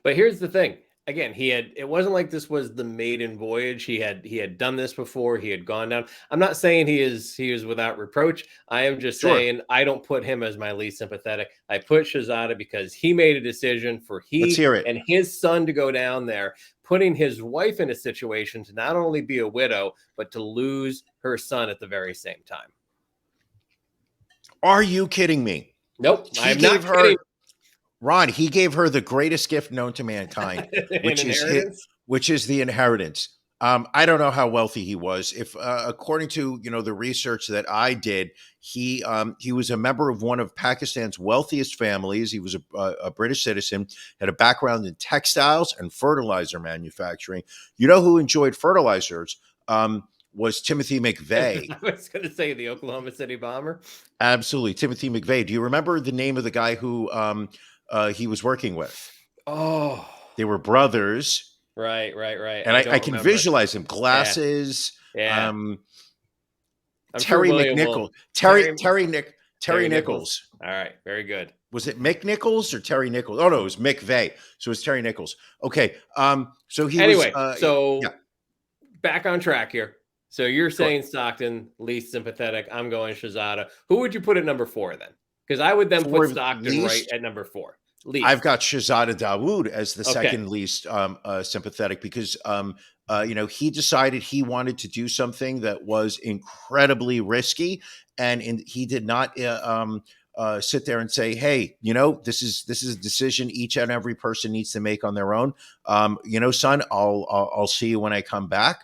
But here's the thing. Again, it wasn't like this was the maiden voyage. He had done this before. He had gone down. I'm not saying he is without reproach. I am just saying I don't put him as my least sympathetic. I put Shahzada because he made a decision for and his son to go down there, putting his wife in a situation to not only be a widow, but to lose her son at the very same time. Are you kidding me? Nope. I'm not kidding. Ron, he gave her the greatest gift known to mankind, which is the inheritance. I don't know how wealthy he was. If according to the research that I did, he was a member of one of Pakistan's wealthiest families. He was a British citizen, had a background in textiles and fertilizer manufacturing. You know who enjoyed fertilizers? Was Timothy McVeigh. I was going to say the Oklahoma City bomber. Absolutely, Timothy McVeigh. Do you remember the name of the guy who he was working with? Oh, they were brothers. Right. And I can visualize him. Glasses. Yeah. Terry McNichol. Terry Nichols. All right. Very good. Was it Mick Nichols or Terry Nichols? Oh no, it was McVeigh. So it was Terry Nichols. Okay. So back on track here. So you're saying Stockton, least sympathetic. I'm going Shahzada. Who would you put at number 4 then? Because I would then put Stockton right at number 4. Least. I've got Shahzada Dawood as the second least sympathetic because he decided he wanted to do something that was incredibly risky, and he did not sit there and say, "Hey, this is a decision each and every person needs to make on their own." Son, I'll see you when I come back.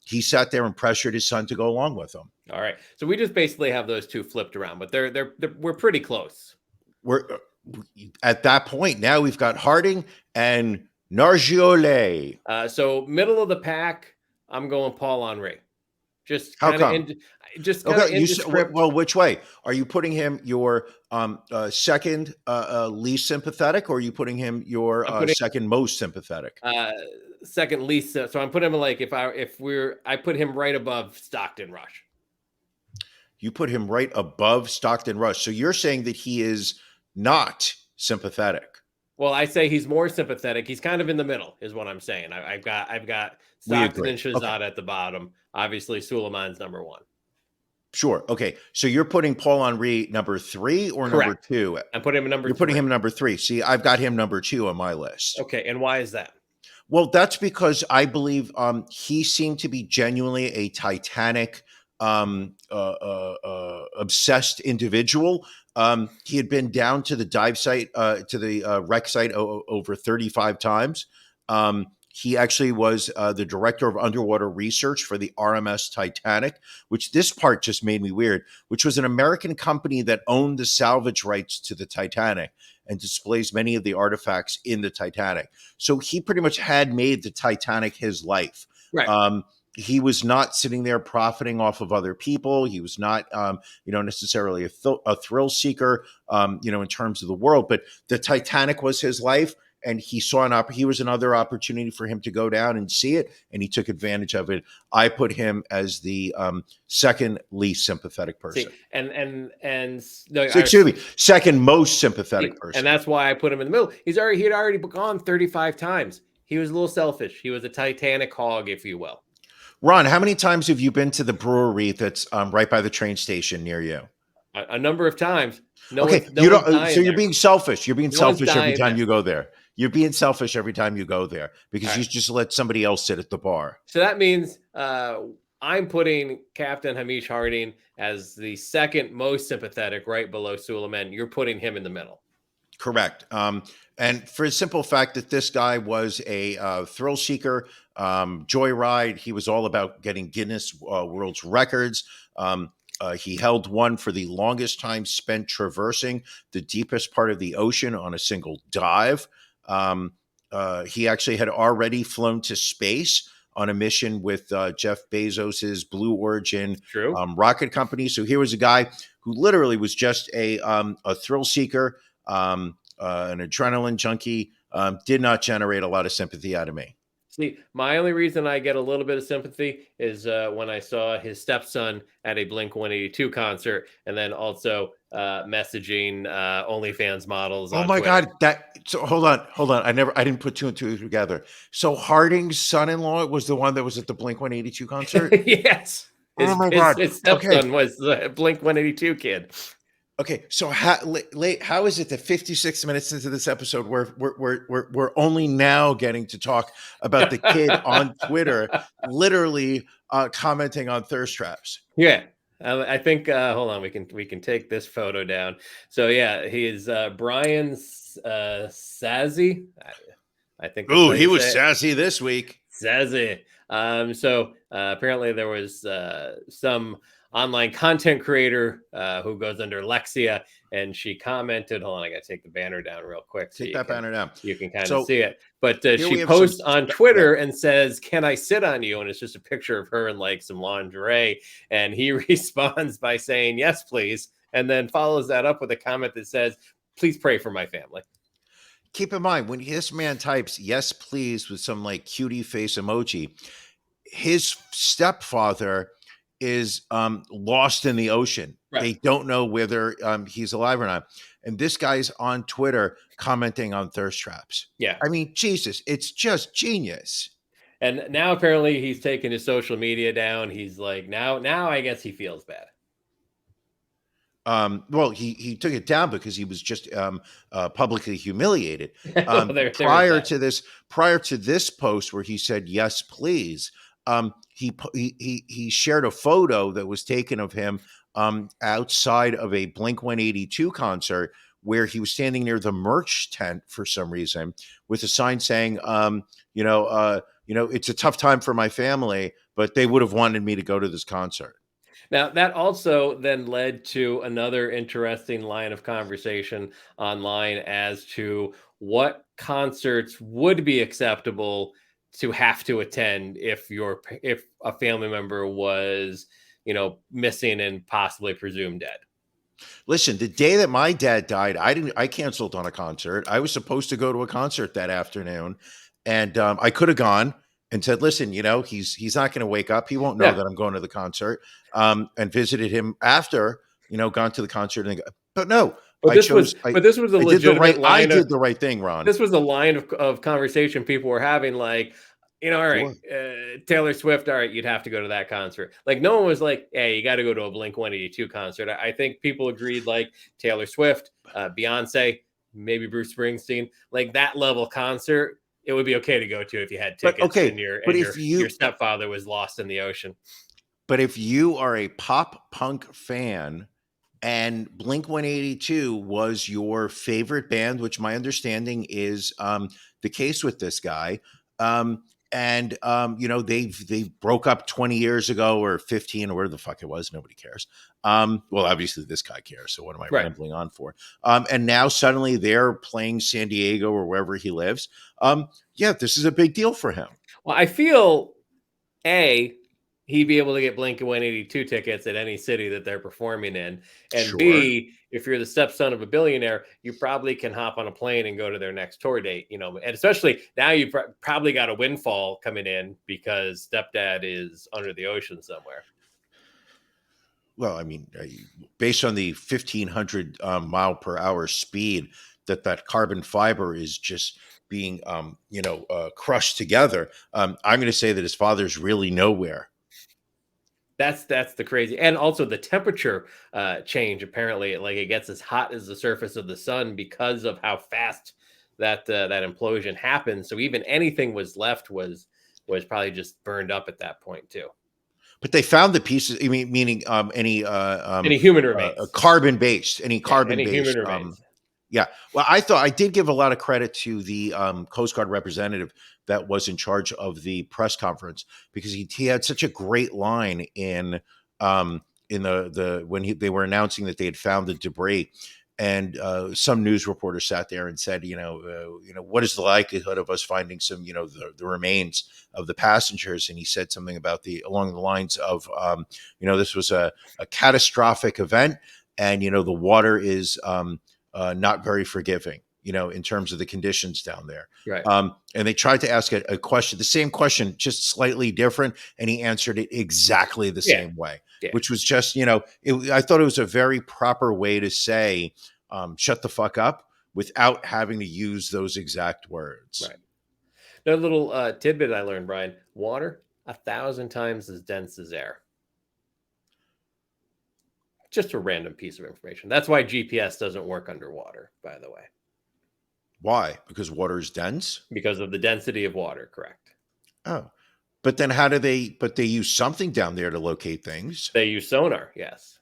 He sat there and pressured his son to go along with him. All right, so we just basically have those two flipped around, but we're pretty close. We're at that point now. We've got Harding and Nargiole. So middle of the pack, I'm going Paul Henry. Just how come? Well, which way are you putting him? Your second least sympathetic, or are you putting him your second most sympathetic? Second least. So I'm putting him I put him right above Stockton Rush. You put him right above Stockton Rush. So you're saying that he is not sympathetic. Well, I say he's more sympathetic. He's kind of in the middle, is what I'm saying. I've got Stockton and Shahzada at the bottom. Obviously, Suleiman's number 1. Sure. Okay. So you're putting Paul Henry number 3 or Correct. Number 2? I'm putting him number 3. You're putting him number 3. See, I've got him number 2 on my list. Okay. And why is that? Well, that's because I believe he seemed to be genuinely a Titanic obsessed individual. He had been down to the dive site, to the wreck site over 35 times. He actually was the director of underwater research for the RMS Titanic, which this part just made me weird, which was an American company that owned the salvage rights to the Titanic and displays many of the artifacts in the Titanic. So he pretty much had made the Titanic his life. Right. he was not sitting there profiting off of other people. He was not, necessarily a thrill seeker, in terms of the world. But the Titanic was his life, and he saw he was another opportunity for him to go down and see it, and he took advantage of it. I put him as the second least sympathetic person. See, and no, Excuse me, second most sympathetic person. And that's why I put him in the middle. He'd already gone 35 times. He was a little selfish. He was a Titanic hog, if you will. Ron, how many times have you been to the brewery that's right by the train station near you? A number of times. Okay, you're being selfish. You're being selfish every time you go there. You're being selfish every time you go there because you just let somebody else sit at the bar. So that means I'm putting Captain Hamish Harding as the second most sympathetic, right below Suleiman. You're putting him in the middle. Correct. And for the simple fact that this guy was a thrill seeker, joyride, he was all about getting Guinness World's Records. He held one for the longest time spent traversing the deepest part of the ocean on a single dive. He actually had already flown to space on a mission with Jeff Bezos's Blue Origin rocket company. So here was a guy who literally was just a thrill seeker, an adrenaline junkie, did not generate a lot of sympathy out of me. See, my only reason I get a little bit of sympathy is when I saw his stepson at a Blink-182 concert, and then also messaging OnlyFans models. Oh my Twitter. God! So hold on. I didn't put two and two together. So Harding's son-in-law was the one that was at the Blink-182 concert. Yes. God! His stepson was the Blink-182 kid. Okay, so how is it that 56 minutes into this episode we're only now getting to talk about the kid on Twitter literally commenting on thirst traps? Yeah, I think. Hold on, we can take this photo down. So yeah, he is Brian Sassy. I think. Ooh, he was sassy this week. Sassy. So apparently there was some online content creator who goes under Lexia, and she commented. Hold on, I gotta take the banner down real quick. Take that banner down. You can kind of see it. But here she posts on Twitter and says, "Can I sit on you?" And it's just a picture of her in like some lingerie. And he responds by saying, "Yes, please," and then follows that up with a comment that says, "Please pray for my family." Keep in mind, when this man types "yes, please" with some like cutie face emoji, his stepfather is lost in the ocean. Right. They don't know whether he's alive or not. And this guy's on Twitter commenting on thirst traps. Yeah. I mean, Jesus, it's just genius. And now apparently he's taken his social media down. He's like, now I guess he feels bad. Well, he took it down because he was just publicly humiliated. Prior to this post where he said, "Yes, please," he shared a photo that was taken of him outside of a Blink-182 concert where he was standing near the merch tent for some reason with a sign saying, it's a tough time for my family, but they would have wanted me to go to this concert. Now, that also then led to another interesting line of conversation online as to what concerts would be acceptable to have to attend if a family member was, missing and possibly presumed dead. Listen, the day that my dad died, I canceled on a concert. I was supposed to go to a concert that afternoon, and I could have gone and said, "Listen, he's not going to wake up. He won't know that I'm going to the concert." And visited him after, gone to the concert. But no, this was a legitimate line. I did the right thing, Ron. This was a line of conversation people were having, like, all right, Taylor Swift, all right, you'd have to go to that concert. Like, no one was like, hey, you got to go to a Blink-182 concert. I think people agreed, like, Taylor Swift, Beyonce, maybe Bruce Springsteen, like that level concert, it would be okay to go to if you had tickets and your stepfather was lost in the ocean. But if you are a pop punk fan and Blink-182 was your favorite band, which my understanding is the case with this guy, they broke up 20 years ago or 15 or where the fuck it was. Nobody cares. Well, obviously this guy cares. So what am I rambling on for? And now suddenly they're playing San Diego or wherever he lives. This is a big deal for him. Well, I feel he'd be able to get Blink 182 tickets at any city that they're performing in. And Sure. B, if you're the stepson of a billionaire, you probably can hop on a plane and go to their next tour date, and especially now you've probably got a windfall coming in because stepdad is under the ocean somewhere. Well, I mean, based on the 1,500 mile per hour speed that carbon fiber is just being, crushed together, I'm going to say that his father's really nowhere. That's the crazy, and also the temperature change. Apparently, like it gets as hot as the surface of the sun because of how fast that implosion happens. So even anything was left was probably just burned up at that point too. But they found the pieces. I mean, meaning any human remains, carbon based, any carbon any based. human remains. Yeah. Well, I did give a lot of credit to the Coast Guard representative that was in charge of the press conference because he had such a great line in the when they were announcing that they had found the debris. And some news reporter sat there and said, what is the likelihood of us finding some, the remains of the passengers? And he said something about along the lines of, this was a catastrophic event, and the water is not very forgiving, in terms of the conditions down there. Right. And they tried to ask a question, the same question, just slightly different, and he answered it exactly the same way, which was just, I thought it was a very proper way to say, shut the fuck up without having to use those exact words. Right. Another little tidbit I learned, Brian: water 1,000 times as dense as air. Just a random piece of information. That's why GPS doesn't work underwater, by the way. Why? Because water is dense? Because of the density of water, correct. Oh. But then they use something down there to locate things. They use sonar, yes.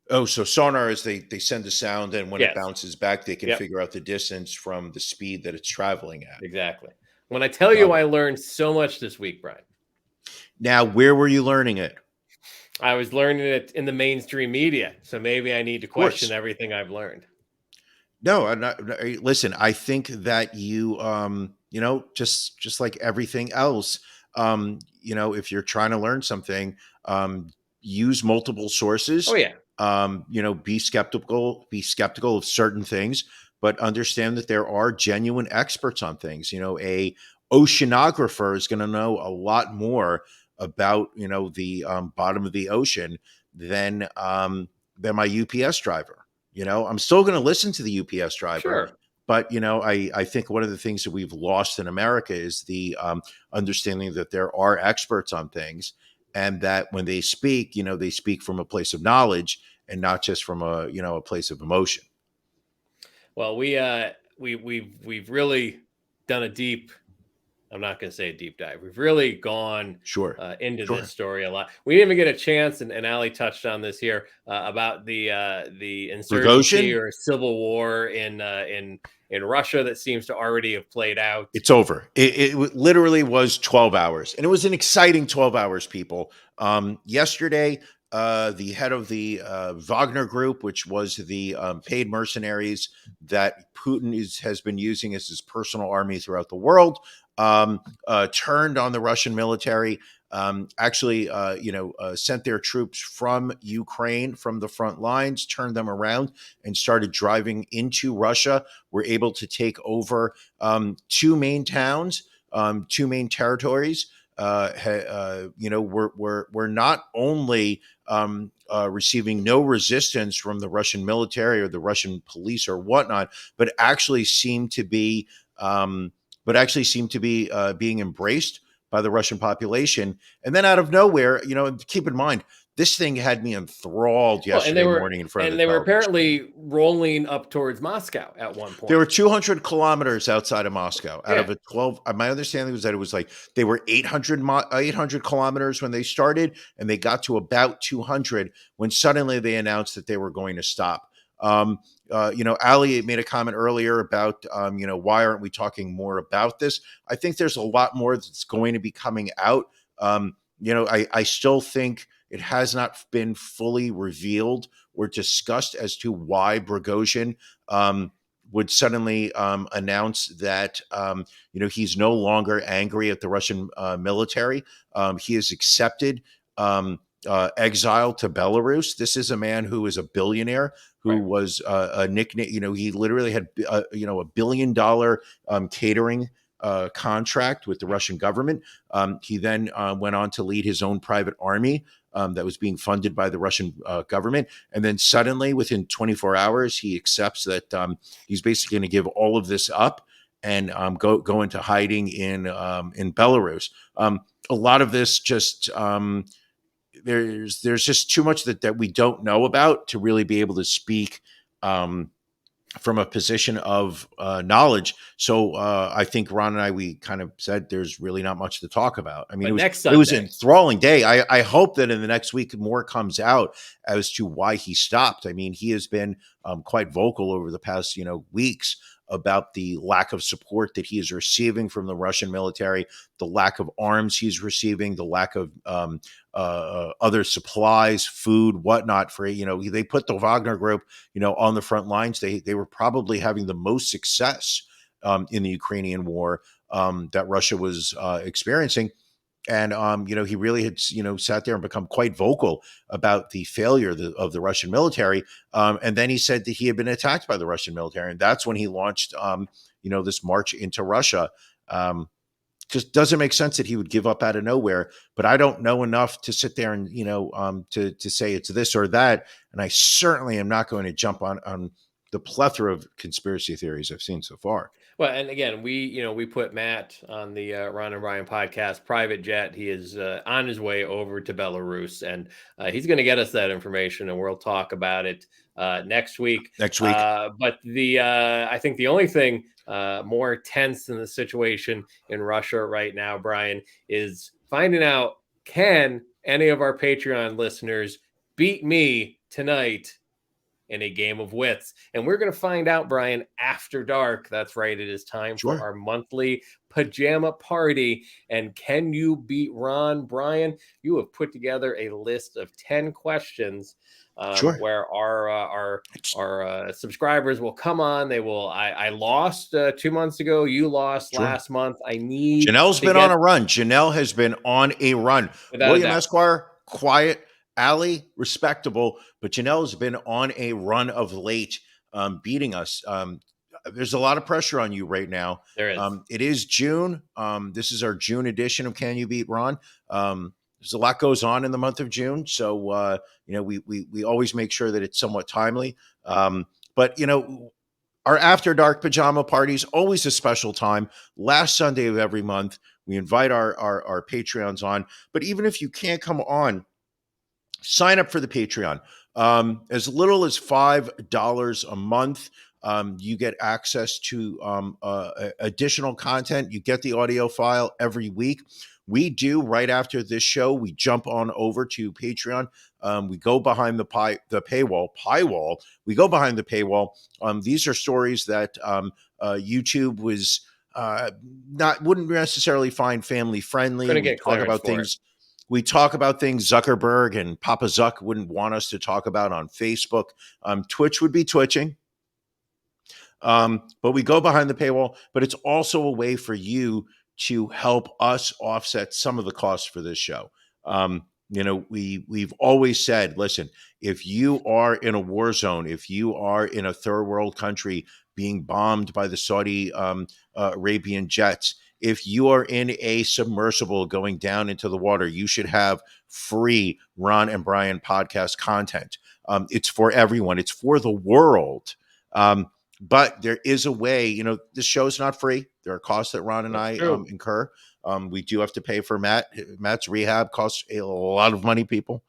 Oh, so sonar is they send a sound, and when Yes. it bounces back, they can figure out the distance from the speed that it's traveling at. Exactly. When I tell you I learned so much this week, Brian. Now, where were you learning it? I was learning it in the mainstream media, so maybe I need to question everything I've learned. No, I'm not. Listen, I think that you, just like everything else, if you're trying to learn something, use multiple sources. Oh yeah. Be skeptical of certain things, but understand that there are genuine experts on things. A oceanographer is going to know a lot more about, the bottom of the ocean than my UPS driver. I'm still going to listen to the UPS driver. Sure. But, I think one of the things that we've lost in America is the understanding that there are experts on things, and that when they speak, they speak from a place of knowledge and not just from a place of emotion. Well, we've really done a deep, I'm not going to say a deep dive. We've really gone into this story a lot. We didn't even get a chance, and Ali touched on this here about the insurgency or civil war in Russia that seems to already have played out. It's over. It literally was 12 hours, and it was an exciting 12 hours, people. Yesterday, the head of the Wagner Group, which was the paid mercenaries that Putin has been using as his personal army throughout the world, turned on the Russian military, sent their troops from Ukraine, from the front lines, turned them around and started driving into Russia. Were able to take over two main towns, two main territories. We're not only receiving no resistance from the Russian military or the Russian police or whatnot, but actually seem to be being embraced by the Russian population. And then out of nowhere, keep in mind, this thing had me enthralled yesterday morning in front of the television. And they were apparently rolling up towards Moscow at one point. They were 200 kilometers outside of Moscow. Out of a 12, my understanding was that it was like they were 800 kilometers when they started, and they got to about 200 when suddenly they announced that they were going to stop. Ali made a comment earlier about, why aren't we talking more about this? I think there's a lot more that's going to be coming out. I still think it has not been fully revealed or discussed as to why Prigozhin would suddenly announce that he's no longer angry at the Russian military. He has accepted exile to Belarus. This is a man who is a billionaire who was a nickname. He literally had $1 billion catering contract with the Russian government. He then went on to lead his own private army that was being funded by the Russian government. And then suddenly, within 24 hours, he accepts that he's basically going to give all of this up and go into hiding in Belarus. A lot of this just there's just too much that we don't know about to really be able to speak from a position of knowledge. So I think Ron and I, we kind of said there's really not much to talk about. I mean, it was an enthralling day. I hope that in the next week more comes out as to why he stopped. I mean, he has been quite vocal over the past, weeks about the lack of support that he is receiving from the Russian military, the lack of arms he's receiving, the lack of other supplies, food, whatnot. For they put the Wagner Group, on the front lines. They were probably having the most success in the Ukrainian war that Russia was experiencing. And, he really had, sat there and become quite vocal about the failure of the Russian military. And then he said that he had been attacked by the Russian military. And that's when he launched, this march into Russia. Just doesn't make sense that he would give up out of nowhere. But I don't know enough to sit there and, to say it's this or that. And I certainly am not going to jump on the plethora of conspiracy theories I've seen so far. Well, and again, we put Matt on the Ron and Brian podcast private jet. He is on his way over to Belarus, and he's going to get us that information, and we'll talk about it next week. But I think the only thing more tense than the situation in Russia right now, Brian, is finding out, can any of our Patreon listeners beat me tonight in a game of wits? And we're going to find out, Brian, after dark. That's right. It is time for our monthly pajama party. And can you beat Ron? Brian, you have put together a list of 10 questions where our subscribers will come on. They will. I lost 2 months ago. You lost last month. Janelle's been on a run. Janelle has been on a run. William Esquire, quiet. Allie, respectable, but Janelle's been on a run of late, beating us. There's a lot of pressure on you right now. There is. It is June. This is our June edition of Can You Beat Ron? There's a lot goes on in the month of June, so we always make sure that it's somewhat timely. But our After Dark pajama parties, always a special time. Last Sunday of every month, we invite our Patreons on. But even if you can't come on, sign up for the Patreon. As little as $5 a month. You get access to additional content. You get the audio file every week. We do, right after this show, we jump on over to Patreon. We go behind the paywall. We go behind the paywall. These are stories that YouTube was wouldn't necessarily find family friendly. We talk about things. We talk about things Zuckerberg and Papa Zuck wouldn't want us to talk about on Facebook. Twitch would be twitching. But we go behind the paywall. But it's also a way for you to help us offset some of the costs for this show. We've always said, listen, if you are in a war zone, if you are in a third world country being bombed by the Saudi Arabian jets, if you are in a submersible going down into the water, you should have free Ron and Brian podcast content. It's for everyone. It's for the world. But there is a way, this show is not free. There are costs that Ron and I incur. We do have to pay for Matt. Matt's rehab costs a lot of money, people.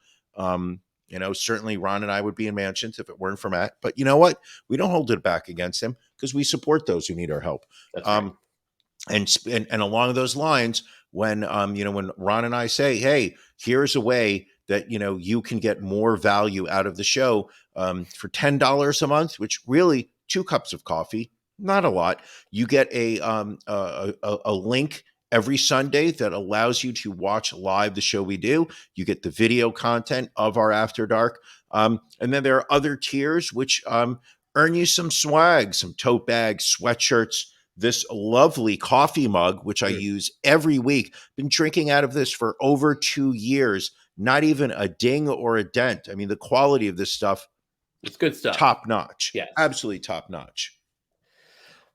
Certainly Ron and I would be in mansions if it weren't for Matt. But you know what? We don't hold it back against him because we support those who need our help. That's right. And along those lines, when when Ron and I say, hey, here's a way that you can get more value out of the show for $10 a month, which really 2 cups of coffee, not a lot. You get a link every Sunday that allows you to watch live the show we do. You get the video content of our After Dark, and then there are other tiers which earn you some swag, some tote bags, sweatshirts, this lovely coffee mug, which I use every week. Been drinking out of this for over 2 years. Not even a ding or a dent. I mean, the quality of this stuff, it's good stuff. Top notch. Yes. Absolutely top notch.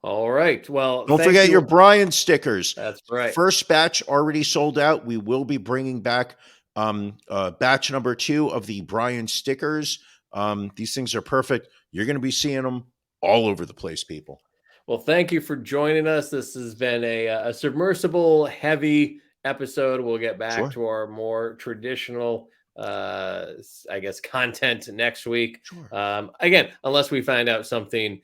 All right. Well, don't forget your Brian stickers. That's right. First batch already sold out. We will be bringing back batch number 2 of the Brian stickers. These things are perfect. You're going to be seeing them all over the place, people. Well, thank you for joining us. This has been a submersible heavy episode. We'll get back to our more traditional, I guess, content next week. Again, unless we find out something,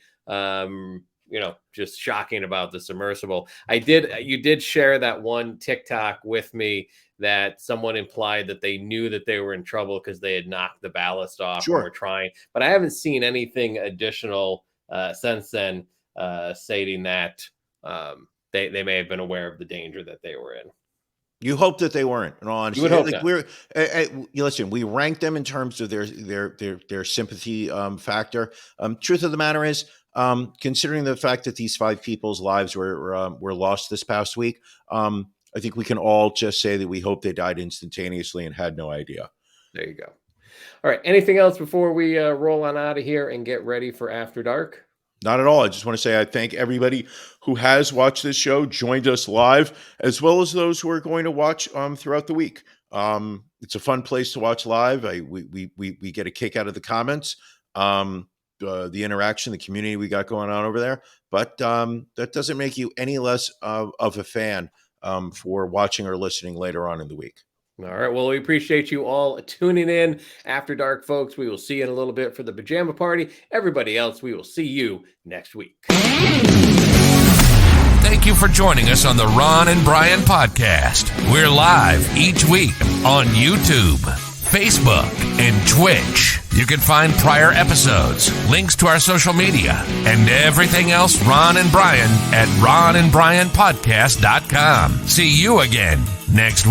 just shocking about the submersible. You did share that one TikTok with me that someone implied that they knew that they were in trouble because they had knocked the ballast off and were trying. But I haven't seen anything additional since then stating that they may have been aware of the danger that they were in. You hope that they weren't. In all honesty, you would hope listen. We rank them in terms of their sympathy factor. Truth of the matter is, considering the fact that these 5 people's lives were lost this past week, I think we can all just say that we hope they died instantaneously and had no idea. There you go. All right. Anything else before we roll on out of here and get ready for After Dark? Not at all. I just want to say I thank everybody who has watched this show, joined us live, as well as those who are going to watch throughout the week. It's a fun place to watch live. We get a kick out of the comments, the interaction, the community we got going on over there. But that doesn't make you any less of a fan for watching or listening later on in the week. All right. Well, we appreciate you all tuning in. After Dark, folks. We will see you in a little bit for the pajama party. Everybody else, we will see you next week. Thank you for joining us on the Ron and Brian podcast. We're live each week on YouTube, Facebook, and Twitch. You can find prior episodes, links to our social media, and everything else Ron and Brian at ronandbrianpodcast.com. See you again next week.